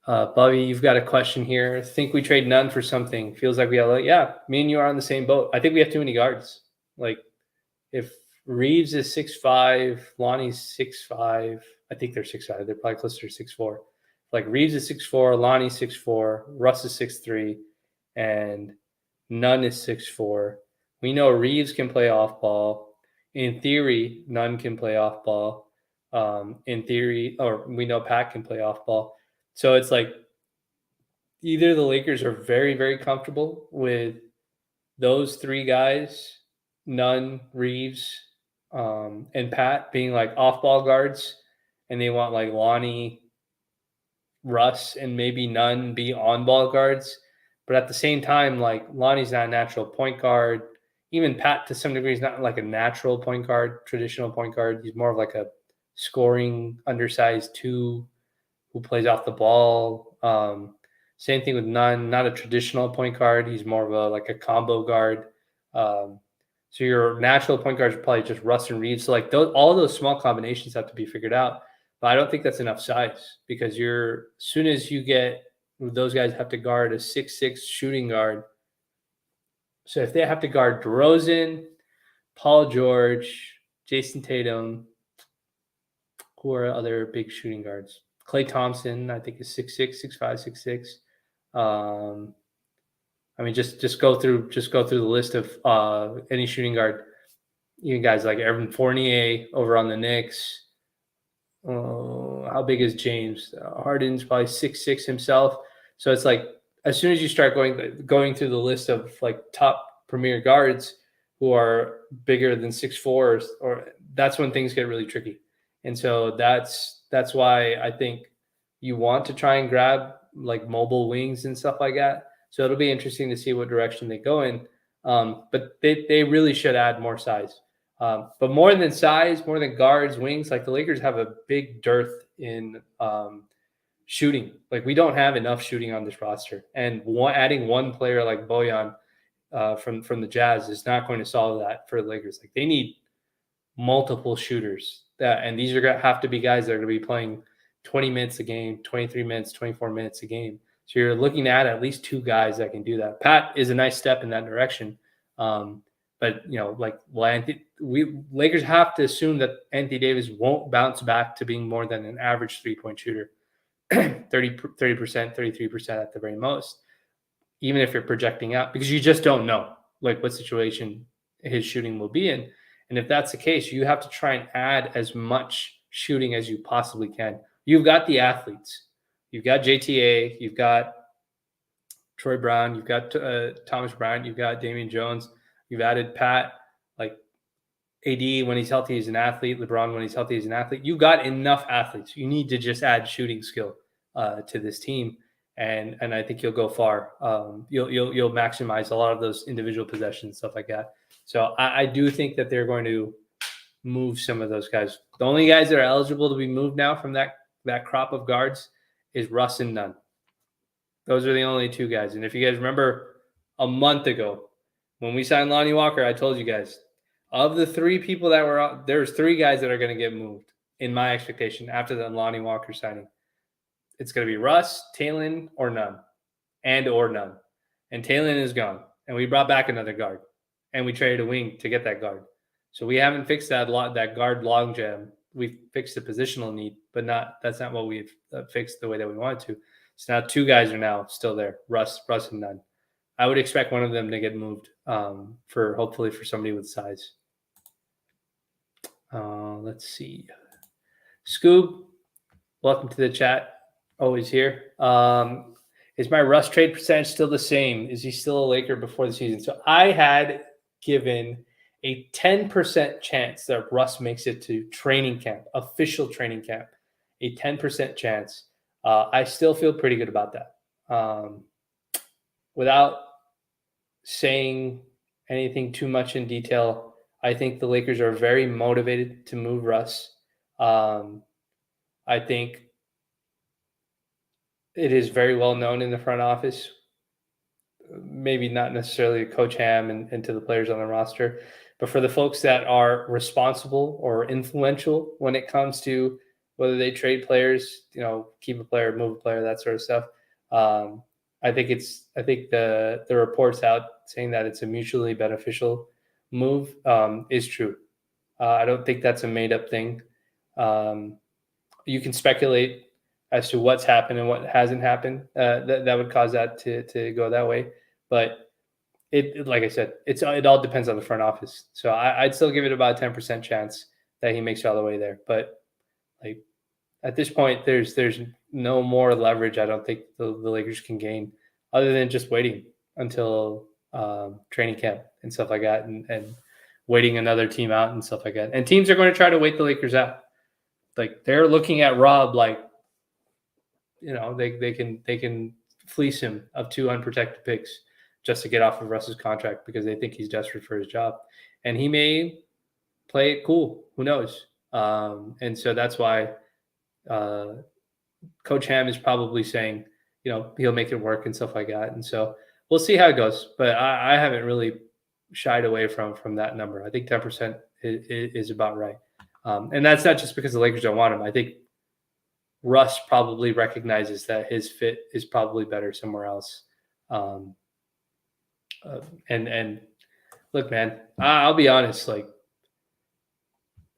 Bobby, you've got a question here. Think we trade none for something. Feels like yeah, me and you are on the same boat. I think we have too many guards. Like if Reeves is 6'5", Lonnie's 6'5", I think they're 6'5". They're probably closer to 6'4". Like Reeves is 6'4", Lonnie's 6'4", Russ is 6'3", and Nunn is 6'4". We know Reeves can play off ball. In theory, Nunn can play off ball. In theory, or we know Pat can play off ball. So it's like either the Lakers are very, very comfortable with those three guys, Nunn, Reeves, and Pat being like off-ball guards, and they want like Lonnie, Russ, and maybe Nunn be on-ball guards. But at the same time, like Lonnie's not a natural point guard. Even Pat, to some degree, is not like a natural point guard, traditional point guard. He's more of like a scoring, undersized two who plays off the ball. Same thing with Nunn, not a traditional point guard. He's more of like a combo guard. So your natural point guards are probably just Russ and Reeves. So like all those small combinations have to be figured out. But I don't think that's enough size, because as soon as you get those guys have to guard a 6'6" shooting guard. So if they have to guard DeRozan, Paul George, Jason Tatum, who are other big shooting guards? Klay Thompson, I think, is 6'6", 6'5", 6'6". I mean, just go through the list of any shooting guard. You guys like Evan Fournier over on the Knicks. How big is James Harden's? Probably 6'6" himself. So it's like as soon as you start going through the list of like top premier guards who are bigger than 6'4", or that's when things get really tricky. And so that's why I think you want to try and grab like mobile wings and stuff like that. So it'll be interesting to see what direction they go in. But they really should add more size. But more than size, more than guards, wings, like the Lakers have a big dearth in shooting. Like, we don't have enough shooting on this roster, and adding one player like Bojan from the Jazz is not going to solve that for the Lakers. Like, they need multiple shooters, and these are going to have to be guys that are going to be playing 20 minutes a game, 23 minutes, 24 minutes a game. So you're looking at least two guys that can do that. Pat is a nice step in that direction. But Lakers have to assume that Anthony Davis won't bounce back to being more than an average 3-point shooter, 30%, 33% at the very most, even if you're projecting out, because you just don't know like what situation his shooting will be in. And if that's the case, you have to try and add as much shooting as you possibly can. You've got the athletes. You've got JTA. You've got Troy Brown. You've got Thomas Bryant. You've got Damian Jones. You've added Pat. Like, AD, when he's healthy, is an athlete. LeBron, when he's healthy, is an athlete. You've got enough athletes. You need to just add shooting skill to this team, and I think you'll go far. You'll maximize a lot of those individual possessions, stuff like that. So I do think that they're going to move some of those guys. The only guys that are eligible to be moved now from that crop of guards is Russ and Nunn. Those are the only two guys. And if you guys remember a month ago when we signed Lonnie Walker, I told you guys, of the three people that were out, there's three guys that are going to get moved in my expectation after the Lonnie Walker signing. It's going to be Russ, Talen, or Nunn. And Talen is gone. And we brought back another guard. And we traded a wing to get that guard. So we haven't fixed that guard logjam. We've fixed the positional need, but that's not what we've fixed the way that we wanted to. So now two guys are now still there, Russ and Nunn. I would expect one of them to get moved hopefully for somebody with size. Let's see. Scoob, welcome to the chat. Always here. Is my Russ trade percentage still the same? Is he still a Laker before the season? So I had given a 10% chance that Russ makes it to training camp, official training camp, a 10% chance. I still feel pretty good about that. Without saying anything too much in detail, I think the Lakers are very motivated to move Russ. I think it is very well known in the front office, maybe not necessarily to Coach Ham and to the players on the roster, but for the folks that are responsible or influential when it comes to whether they trade players, keep a player, move a player, that sort of stuff. I think the reports out saying that it's a mutually beneficial move is true. I don't think that's a made up thing. You can speculate as to what's happened and what hasn't happened. That would cause that to go that way. But it like I said, it all depends on the front office. So I'd still give it about a 10% chance that he makes it all the way there. But like at this point, there's no more leverage I don't think the Lakers can gain other than just waiting until training camp and stuff like that, and waiting another team out and stuff like that. And teams are going to try to wait the Lakers out. Like they're looking at Rob like, they can fleece him of 2 unprotected picks just to get off of Russ's contract because they think he's desperate for his job. And he may play it cool. Who knows? And so that's why Coach Ham is probably saying, he'll make it work and stuff like that. And so we'll see how it goes. But I haven't really shied away from that number. I think 10% is about right. And that's not just because the Lakers don't want him. I think Russ probably recognizes that his fit is probably better somewhere else. And look, man, I'll be honest. Like,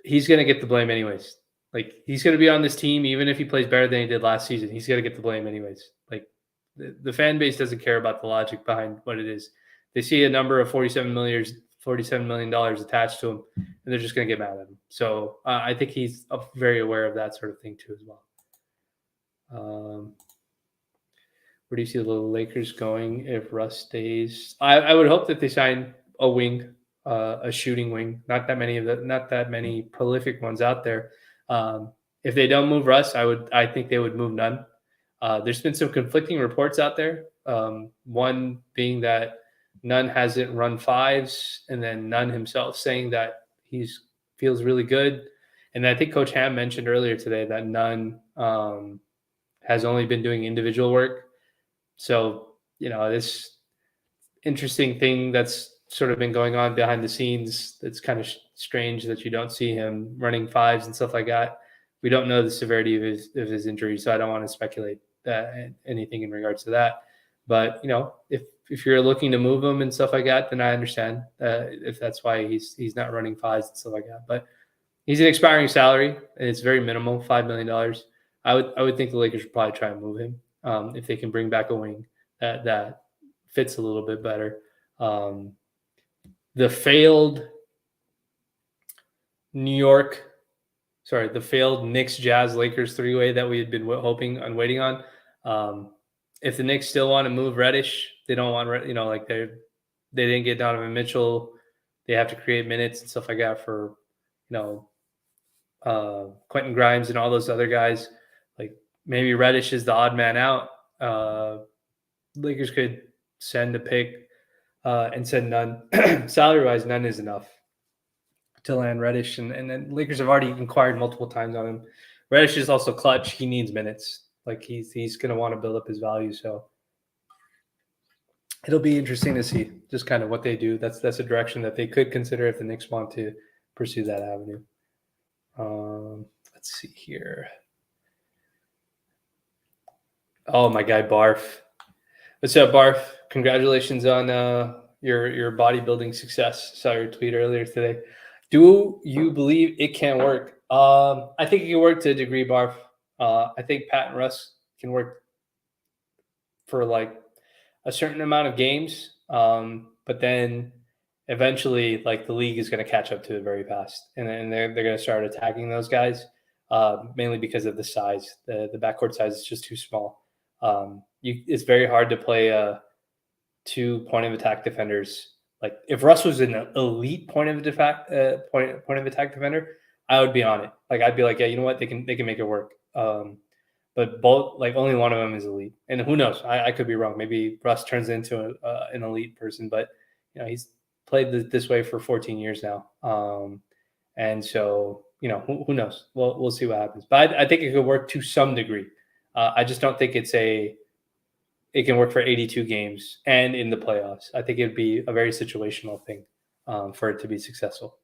he's going to get the blame anyways. Like, he's going to be on this team, even if he plays better than he did last season. He's going to get the blame anyways. Like, the fan base doesn't care about the logic behind what it is. They see a number of $47 million attached to him, and they're just going to get mad at him. So I think he's very aware of that sort of thing too as well. Where do you see the Lakers going if Russ stays? I would hope that they sign a wing, a shooting wing. Not that many prolific ones out there. If they don't move Russ, I think they would move Nunn. There's been some conflicting reports out there. One being that Nunn hasn't run fives, and then Nunn himself saying that he feels really good. And I think Coach Ham mentioned earlier today that Nunn has only been doing individual work. So, this interesting thing that's sort of been going on behind the scenes, that's kind of strange that you don't see him running fives and stuff like that. We don't know the severity of his injury, so I don't want to speculate anything in regards to that. But if you're looking to move him and stuff like that, then I understand if that's why he's not running fives and stuff like that. But he's an expiring salary, and it's very minimal, $5 million. I would think the Lakers would probably try and move him if they can bring back a wing that fits a little bit better. The failed Knicks, Jazz, Lakers three-way that we had been hoping and waiting on. If the Knicks still want to move Reddish, they don't want, they didn't get Donovan Mitchell. They have to create minutes and stuff like that for, Quentin Grimes and all those other guys. Like maybe Reddish is the odd man out. Lakers could send a pick and send none. Salary-wise, none is enough to land Reddish. And then Lakers have already inquired multiple times on him. Reddish is also clutch. He needs minutes. Like he's going to want to build up his value. So it'll be interesting to see just kind of what they do. That's a direction that they could consider if the Knicks want to pursue that avenue. Let's see here. Oh, my guy Barf. What's up, Barf? Congratulations on your bodybuilding success. Saw your tweet earlier today. Do you believe it can work? I think it can work to a degree, Barf. I think Pat and Russ can work for like a certain amount of games, but then eventually, like the league is going to catch up to it very fast, and then they're going to start attacking those guys, mainly because of the size. The backcourt size is just too small. It's very hard to play 2 point of attack defenders. Like if Russ was an elite point of attack defender, I would be on it. Like I'd be like, yeah, you know what, they can make it work. But both, like only one of them is elite, and who knows? I could be wrong. Maybe Russ turns into an elite person, but he's played this way for 14 years now, and so who knows? We'll see what happens. But I think it could work to some degree. I just don't think it can work for 82 games and in the playoffs. I think it'd be a very situational thing for it to be successful.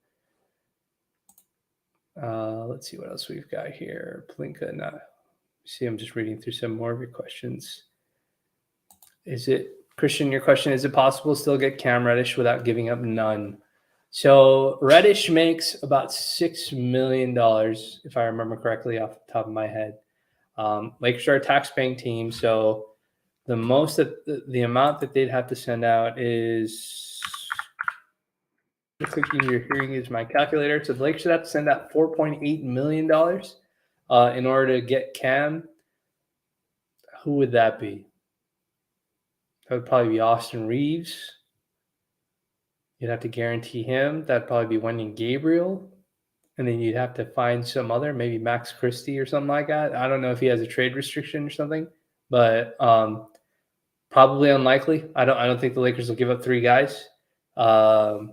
Let's see what else we've got here. Plinka, no. See, I'm just reading through some more of your questions. Christian, your question, is it possible to still get Cam Reddish without giving up none? So Reddish makes about $6 million, if I remember correctly off the top of my head. Lakers are a tax-paying team, so the most that the amount that they'd have to send out is, the clicking you're hearing is my calculator. So the Lakers should have to send out $4.8 million in order to get Cam. Who would that be? That would probably be Austin Reeves. You'd have to guarantee him. That'd probably be Wendy Gabriel. And then you'd have to find some other, maybe Max Christie or something like that. I don't know if he has a trade restriction or something, but probably unlikely. I don't think the Lakers will give up 3 guys to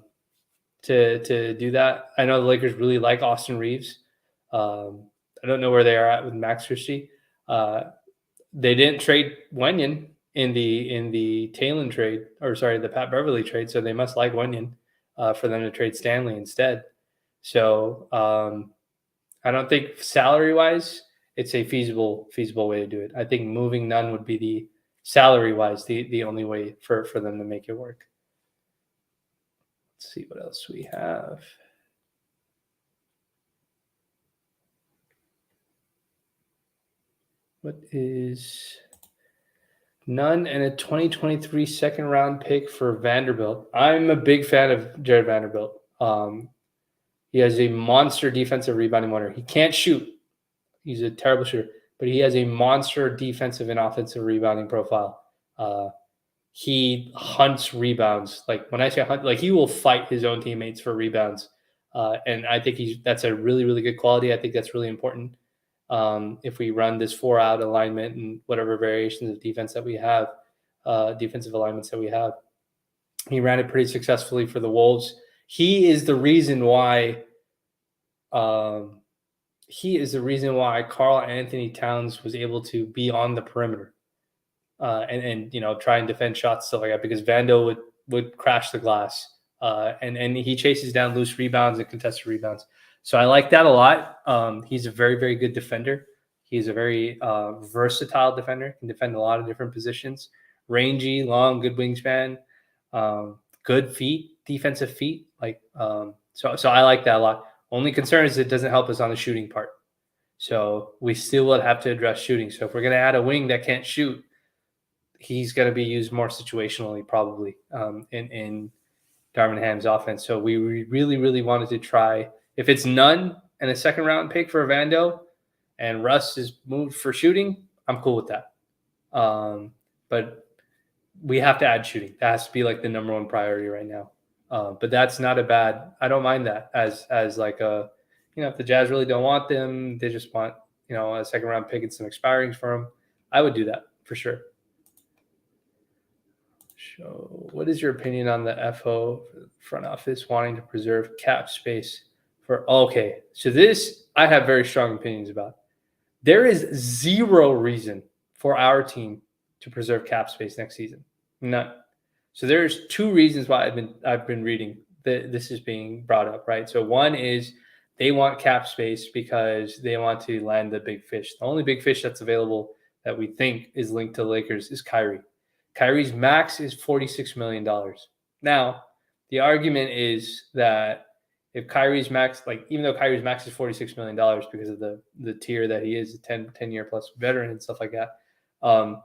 do that. I know the Lakers really like Austin Reeves. I don't know where they are at with Max Christie. They didn't trade Wenyen in the Taylor trade, the Pat Beverley trade, so they must like Wenyen for them to trade Stanley instead. So I don't think salary-wise it's a feasible way to do it. I think moving none would be the salary-wise the only way for them to make it work. Let's see what else we have. What is none and a 2023 second-round pick for Vanderbilt? I'm a big fan of Jared Vanderbilt. He has a monster defensive rebounding motor. He can't shoot. He's a terrible shooter, but he has a monster defensive and offensive rebounding profile. He hunts rebounds. Like when I say hunt, like he will fight his own teammates for rebounds. And I think that's a really, really good quality. I think that's really important. If we run this 4-out alignment and whatever variations of defense that we have, defensive alignments that we have, he ran it pretty successfully for the Wolves. He is the reason why he is the reason why Karl Anthony Towns was able to be on the perimeter and try and defend shots, stuff like that, because Vando would crash the glass and he chases down loose rebounds and contested rebounds. So I like that a lot. He's a very, very good defender. He's a very versatile defender, can defend a lot of different positions, rangy, long, good wingspan, good feet, defensive feet. So I like that a lot. Only concern is it doesn't help us on the shooting part. So we still will have to address shooting. So if we're going to add a wing that can't shoot, he's going to be used more situationally probably in Darvin Ham's offense. So we really, really wanted to try. If it's none and a second round pick for Vando and Russ is moved for shooting, I'm cool with that. But we have to add shooting. That has to be like the number one priority right now. But that's not a bad. I don't mind that as like a, if the Jazz really don't want them, they just want a second round pick and some expirings for them. I would do that for sure. So, what is your opinion on the FO front office wanting to preserve cap space for? Okay, so this I have very strong opinions about. There is zero reason for our team to preserve cap space next season. None. So there's two reasons why I've been reading that this is being brought up, right? So one is they want cap space because they want to land the big fish. The only big fish that's available that we think is linked to the Lakers is Kyrie. Kyrie's max is $46 million. Now, the argument is that if Kyrie's max, even though Kyrie's max is $46 million because of the tier that he is, a 10-year plus veteran and stuff like that,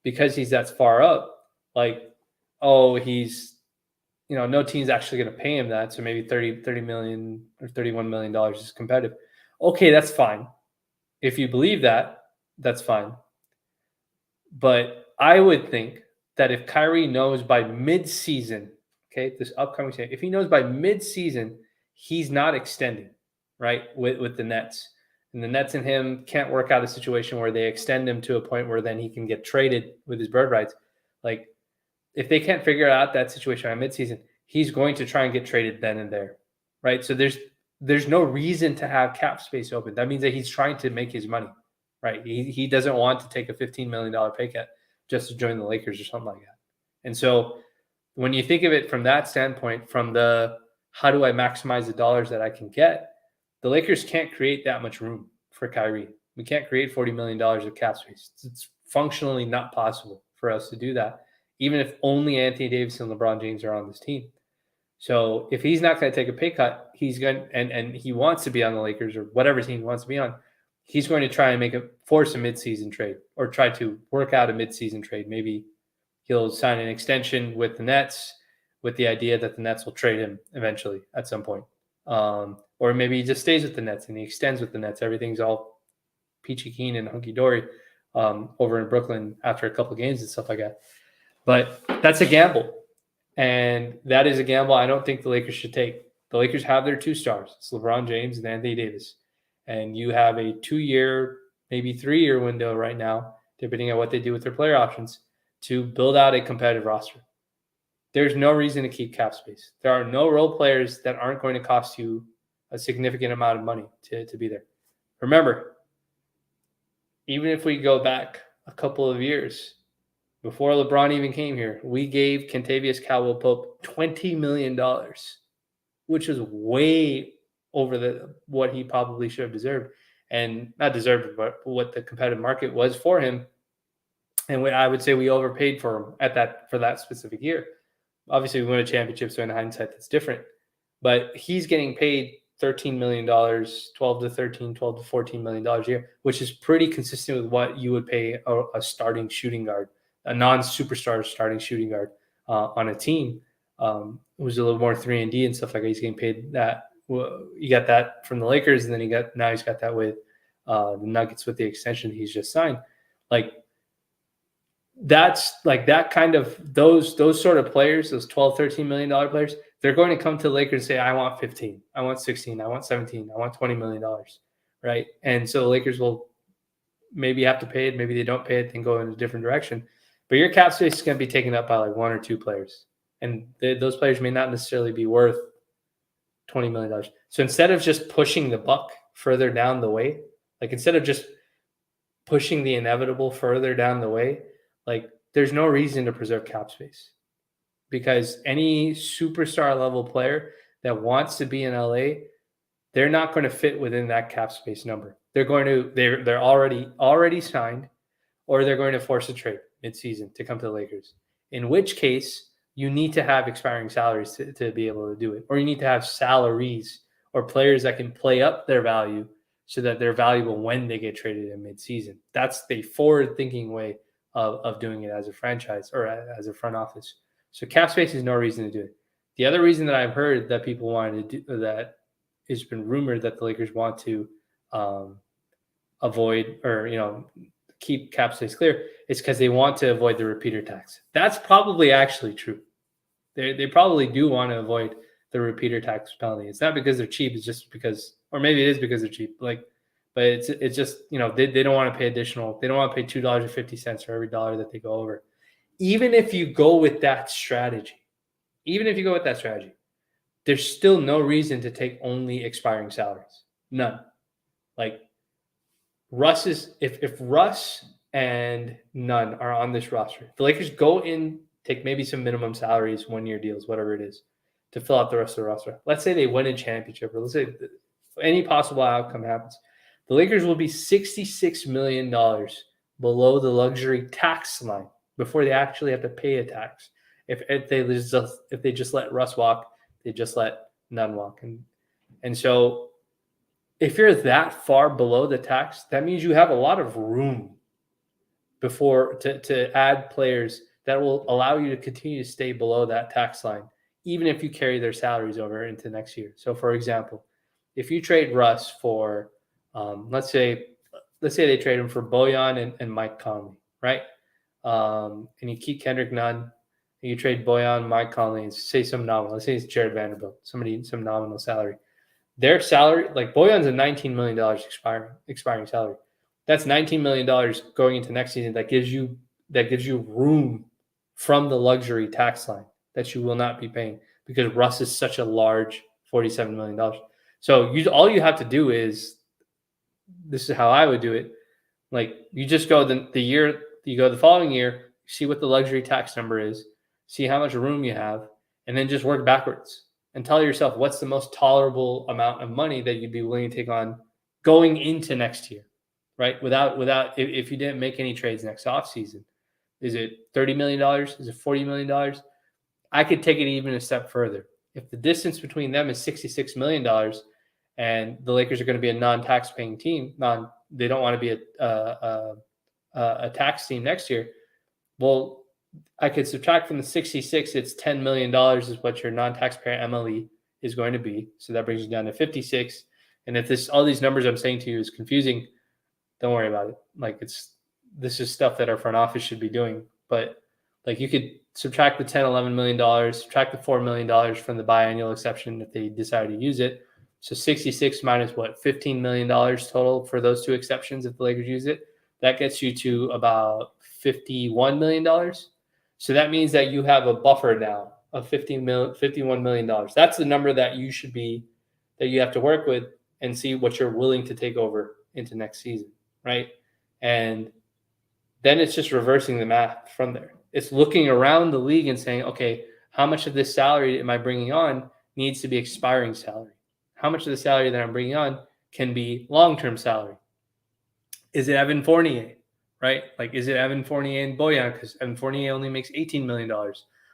because he's that far up, he's, no team's actually going to pay him that. So maybe 30 million or $31 million is competitive. Okay, that's fine. If you believe that, that's fine. But I would think that if Kyrie knows by mid-season, okay, this upcoming season, if he knows by mid-season he's not extending, right, with the Nets, and the Nets and him can't work out a situation where they extend him to a point where then he can get traded with his bird rights, if they can't figure out that situation by mid-season, he's going to try and get traded then and there, right? So there's no reason to have cap space open. That means that he's trying to make his money, right? He doesn't want to take a $15 million pay cut just to join the Lakers or something like that. And so when you think of it from that standpoint, from the how do I maximize the dollars that I can get, the Lakers can't create that much room for Kyrie. We can't create $40 million of cap space. It's functionally not possible for us to do that, even if only Anthony Davis and LeBron James are on this team. So if he's not going to take a pay cut, he's going and he wants to be on the Lakers or whatever team he wants to be on, he's going to try and force a midseason trade or try to work out a midseason trade. Maybe he'll sign an extension with the Nets with the idea that the Nets will trade him eventually at some point. Or maybe he just stays with the Nets and he extends with the Nets. Everything's all peachy keen and hunky-dory over in Brooklyn after a couple of games and stuff like that. But that's a gamble. And that is a gamble I don't think the Lakers should take. The Lakers have their two stars. It's LeBron James and Anthony Davis. And you have a 2-year, maybe 3-year window right now, depending on what they do with their player options, to build out a competitive roster. There's no reason to keep cap space. There are no role players that aren't going to cost you a significant amount of money to be there. Remember, even if we go back a couple of years, before LeBron even came here, we gave Kentavious Caldwell-Pope $20 million, which was way over what he probably should have deserved. And not deserved, but what the competitive market was for him. And I would say we overpaid for him for that specific year. Obviously, we won a championship, so in hindsight, that's different. But he's getting paid $13 million, 12 to $14 million a year, which is pretty consistent with what you would pay a starting shooting guard, a non-superstar starting shooting guard on a team who's a little more 3-and-D and stuff like that. He's getting paid that. You got that from the Lakers, and then he's got that with the Nuggets with the extension he's just signed. That's that kind of those sort of players, those $12-13 million players, they're going to come to the Lakers and say, I want 15, I want 16, I want 17, I want $20 million, right? And so the Lakers will maybe have to pay it, maybe they don't pay it, then go in a different direction. But your cap space is going to be taken up by 1 or 2 players. And those players may not necessarily be worth $20 million. So instead of just pushing the buck further down the way. Like instead of just pushing the inevitable further down the way, like there's no reason to preserve cap space, because any superstar level player that wants to be in LA, they're not going to fit within that cap space number. They're already signed, or they're going to force a trade midseason to come to the Lakers. In which case, you need to have expiring salaries to be able to do it, or you need to have salaries or players that can play up their value so that they're valuable when they get traded in midseason. That's the forward-thinking way of doing it as a franchise or as a front office. So cap space is no reason to do it. The other reason that I've heard that people wanted to do that, it's been rumored that the Lakers want to avoid or keep cap space clear, is because they want to avoid the repeater tax. That's probably actually true. They probably do want to avoid the repeater tax penalty. It's not because they're cheap. It's just because, or maybe it is because they're cheap. But it's just they don't want to pay additional. They don't want to pay $2.50 for every dollar that they go over. Even if you go with that strategy, there's still no reason to take only expiring salaries. None. Like if Russ and Nunn are on this roster, the Lakers go in, take maybe some minimum salaries, 1-year deals, whatever it is, to fill out the rest of the roster. Let's say they win a championship, or let's say any possible outcome happens. The Lakers will be $66 million below the luxury tax line before they actually have to pay a tax. If they just let Russ walk, they just let Nunn walk. And so if you're that far below the tax, that means you have a lot of room before to add players that will allow you to continue to stay below that tax line, even if you carry their salaries over into next year. So, for example, if you trade Russ for, let's say they trade him for Bojan and Mike Conley, right? And you keep Kendrick Nunn, and you trade Bojan, Mike Conley, and say some nominal. Let's say it's Jared Vanderbilt, some nominal salary. Their salary, like Bojan's a $19 million expiring salary. That's $19 million going into next season. That gives you room from the luxury tax line that you will not be paying, because Russ is such a large $47 million. So all you have to do is, this is how I would do it. Like you just go the following year, see what the luxury tax number is, see how much room you have, and then just work backwards and tell yourself what's the most tolerable amount of money that you'd be willing to take on going into next year, right? Without if you didn't make any trades next offseason. Is it $30 million? Is it $40 million? I could take it even a step further. If the distance between them is $66 million and the Lakers are going to be a non-tax paying team, they don't want to be a tax team next year, well, I could subtract from the 66, it's $10 million is what your non-taxpayer MLE is going to be. So that brings you down to 56. And if all these numbers I'm saying to you is confusing, don't worry about it. Like this is stuff that our front office should be doing. But like you could subtract the $11 million, subtract the $4 million from the biannual exception if they decide to use it. So 66 minus what, $15 million total for those two exceptions if the Lakers use it. That gets you to about $51 million. So that means that you have a buffer now of $51 million. That's the number that you have to work with and see what you're willing to take over into next season, right? And then it's just reversing the math from there. It's looking around the league and saying, okay, how much of this salary am I bringing on needs to be expiring salary? How much of the salary that I'm bringing on can be long-term salary? Is it Evan Fournier? Right? Like, is it Evan Fournier and Bojan? Because Evan Fournier only makes $18 million.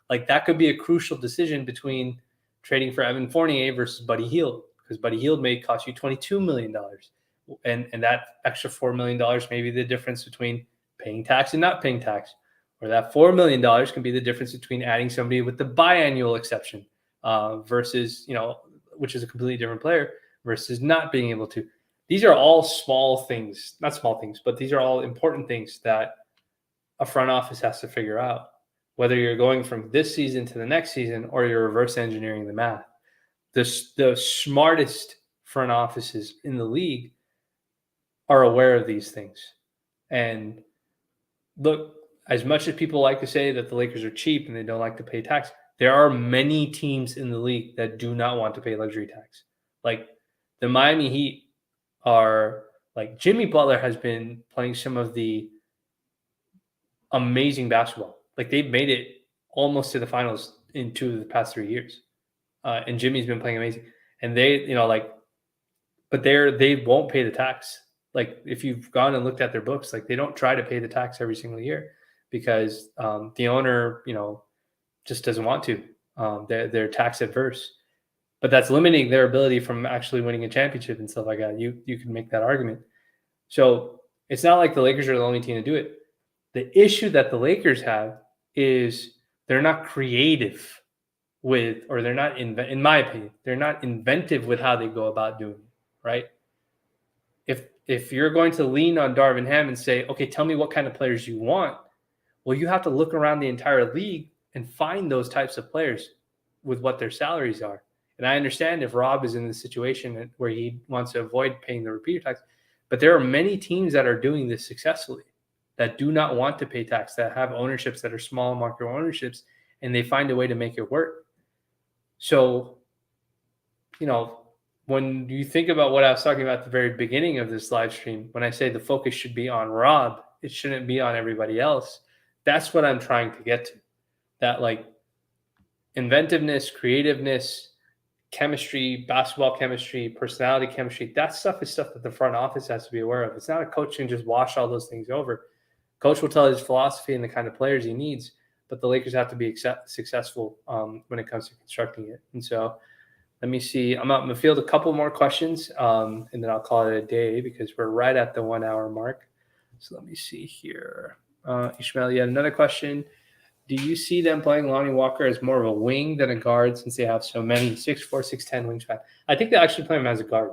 Like, that could be a crucial decision between trading for Evan Fournier versus Buddy Hield, because Buddy Hield may cost you $22 million. And that extra $4 million may be the difference between paying tax and not paying tax. Or that $4 million can be the difference between adding somebody with the biannual exception versus, which is a completely different player, versus not being able to. These are all small things, not small things, but these are all important things that a front office has to figure out, whether you're going from this season to the next season or you're reverse engineering the math. The smartest front offices in the league are aware of these things. And look, as much as people like to say that the Lakers are cheap and they don't like to pay tax, there are many teams in the league that do not want to pay luxury tax. Like the Miami Heat are like Jimmy Butler has been playing some of the amazing basketball. Like they've made it almost to the finals in 2 of the past 3 years. And Jimmy's been playing amazing. And they, like, but they won't pay the tax. Like if you've gone and looked at their books, like they don't try to pay the tax every single year because the owner, just doesn't want to. They're tax adverse, but that's limiting their ability from actually winning a championship and stuff like that. You can make that argument. So it's not like the Lakers are the only team to do it. The issue that the Lakers have is they're not creative with, or they're not, in my opinion, they're not inventive with how they go about doing it, right? If you're going to lean on Darvin Ham and say, okay, tell me what kind of players you want, well, you have to look around the entire league and find those types of players with what their salaries are. And I understand if Rob is in the situation where he wants to avoid paying the repeater tax, but there are many teams that are doing this successfully that do not want to pay tax, that have ownerships that are small market ownerships, and they find a way to make it work. So, when you think about what I was talking about at the very beginning of this live stream, when I say the focus should be on Rob, it shouldn't be on everybody else. That's what I'm trying to get to. That like inventiveness, creativeness, chemistry, basketball chemistry, personality chemistry, that stuff is stuff that the front office has to be aware of. It's not a coach can just wash all those things over. Coach will tell his philosophy and the kind of players he needs, but the Lakers have to be successful when it comes to constructing it. And so let me see. I'm going to field a couple more questions, and then I'll call it a day because we're right at the 1 hour mark. So let me see here. Ishmael, you had another question. Do you see them playing Lonnie Walker as more of a wing than a guard since they have so many 6'4", 6'10" wingspan? I think they actually play him as a guard.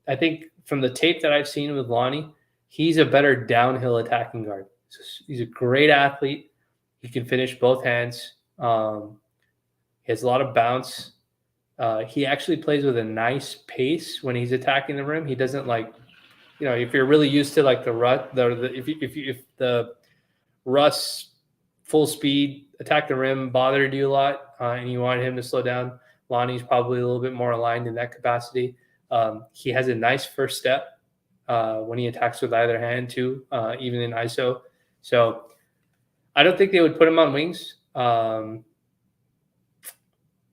I think from the tape that I've seen with Lonnie, he's a better downhill attacking guard. He's a great athlete. He can finish both hands. He has a lot of bounce. He actually plays with a nice pace when he's attacking the rim. He doesn't if you're really used to like if the Russ full speed attack the rim bothered you a lot and you wanted him to slow down, Lonnie's probably a little bit more aligned in that capacity. He has a nice first step when he attacks with either hand too, even in ISO. So I don't think they would put him on wings.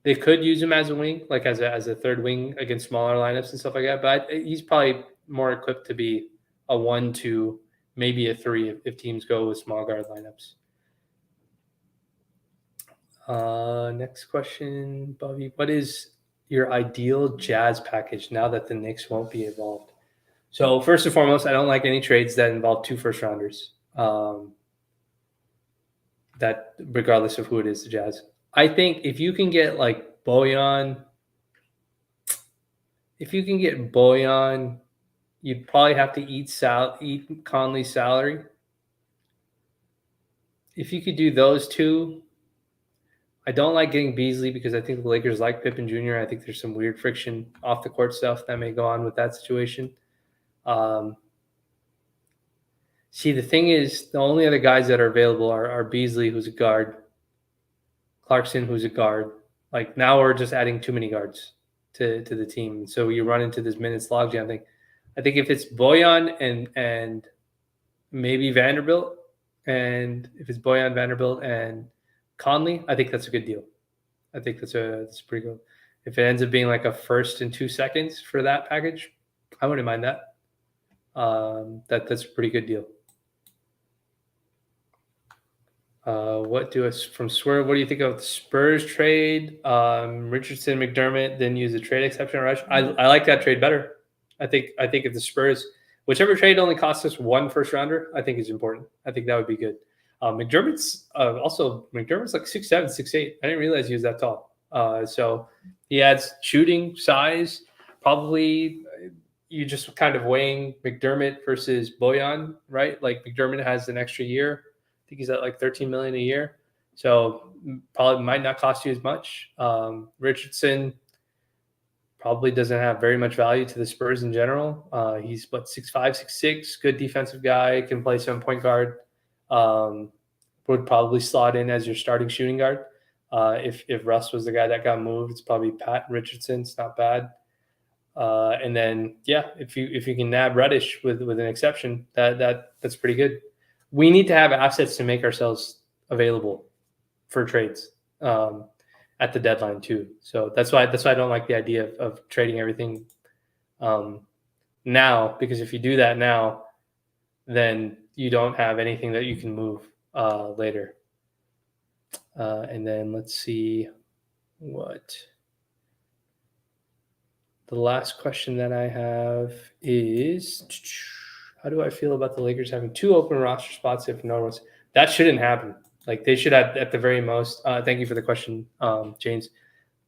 They could use him as a wing, like as a third wing against smaller lineups and stuff like that. But he's probably more equipped to be a 1-2, maybe a 3 if teams go with small guard lineups. Next question, Bobby. What is your ideal Jazz package now that the Knicks won't be involved? So first and foremost, I don't like any trades that involve 2 first-rounders. That regardless of who it is, the Jazz. I think if you can get like Bojan, you'd probably have to eat Conley's salary. If you could do those 2, I don't like getting Beasley because I think the Lakers like Pippen Jr. I think there's some weird friction off the court stuff that may go on with that situation. See, the thing is, the only other guys that are available are Beasley, who's a guard, Clarkson, who's a guard. Like now we're just adding too many guards to the team. So you run into this minutes logjam thing. I think if it's Bojan and maybe Vanderbilt, and if it's Bojan, Vanderbilt, and Conley, I think that's a good deal. I think that's pretty good. If it ends up being like a first and 2 seconds for that package, I wouldn't mind that. That's a pretty good deal. What do you think of the Spurs trade? Richardson, McDermott, then use a trade exception rush. I like that trade better. I think if the Spurs, whichever trade only costs us 1 first rounder, I think is important. I think that would be good. McDermott's like 6'7", 6'8". I didn't realize he was that tall. So he adds shooting, size. Probably you just kind of weighing McDermott versus Bojan, right? Like McDermott has an extra year. I think he's at like $13 million a year. So probably might not cost you as much. Richardson probably doesn't have very much value to the Spurs in general. He's 6'5", 6'6", good defensive guy, can play some point guard. Would probably slot in as your starting shooting guard. If Russ was the guy that got moved, it's probably Pat Richardson. It's not bad. And then if you can nab Reddish with an exception, that's pretty good. We need to have assets to make ourselves available for trades at the deadline too. So that's why I don't like the idea of trading everything now, because if you do that now, then you don't have anything that you can move later. And then let's see what the last question that I have is, how do I feel about the Lakers having 2 open roster spots if no one's? That shouldn't happen. Like, they should have, at the very most. Thank you for the question, James.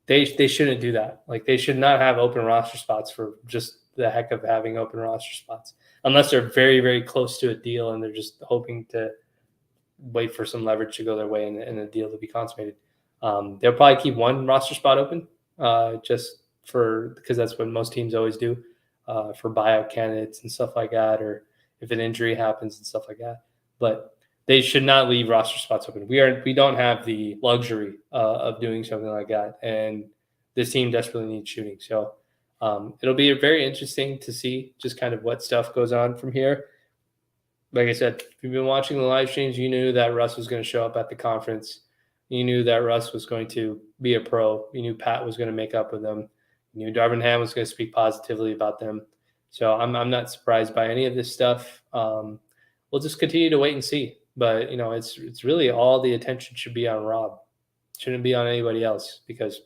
They shouldn't do that. Like, they should not have open roster spots for just the heck of having open roster spots, unless they're very, very close to a deal and they're just hoping to wait for some leverage to go their way and a deal to be consummated. They'll probably keep 1 roster spot open, just because that's what most teams always do, for buyout candidates and stuff like that, or if an injury happens and stuff like that. But they should not leave roster spots open. We don't have the luxury of doing something like that, and this team desperately needs shooting. So it'll be very interesting to see just kind of what stuff goes on from here. Like I said, if you've been watching the live streams, you knew that Russ was going to show up at the conference. You knew that Russ was going to be a pro. You knew Pat was going to make up with them. You knew Darvin Ham was going to speak positively about them. So I'm not surprised by any of this stuff. We'll just continue to wait and see. But it's really all the attention should be on Rob. It shouldn't be on anybody else, because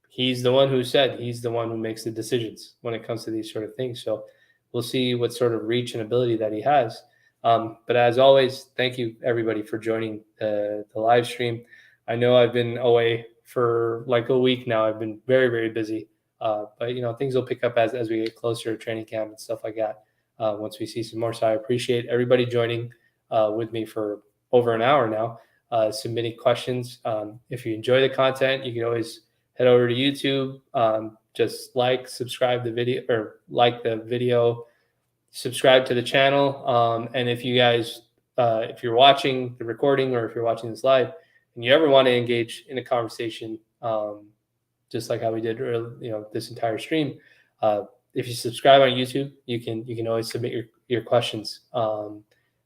he's the one who said he's the one who makes the decisions when it comes to these sort of things. So we'll see what sort of reach and ability that he has. But as always, thank you everybody for joining the live stream. I know I've been away for like a week now. I've been very, very busy. But things will pick up as we get closer to training camp and stuff like that. Once we see some more. So I appreciate everybody joining with me for over an hour now, submitting questions. If you enjoy the content, you can always head over to YouTube. Just subscribe the video, or like the video, subscribe to the channel. And if you guys, if you're watching the recording or if you're watching this live and you ever want to engage in a conversation, just like how we did this entire stream, if you subscribe on YouTube, you can always submit your questions.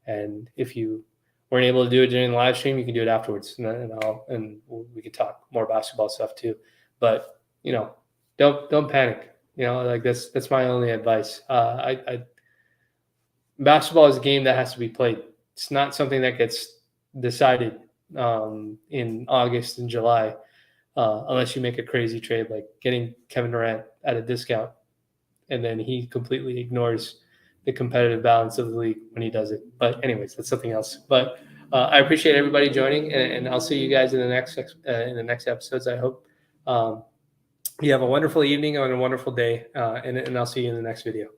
And if you weren't able to do it during the live stream, you can do it afterwards, and we can talk more basketball stuff too. But don't panic. That's my only advice. Basketball is a game that has to be played. It's not something that gets decided in August and July, unless you make a crazy trade like getting Kevin Durant at a discount, and then he completely ignores the competitive balance of the league when he does it. But anyways, that's something else. But I appreciate everybody joining, and I'll see you guys in the next episodes. I hope you have a wonderful evening and a wonderful day, and I'll see you in the next video.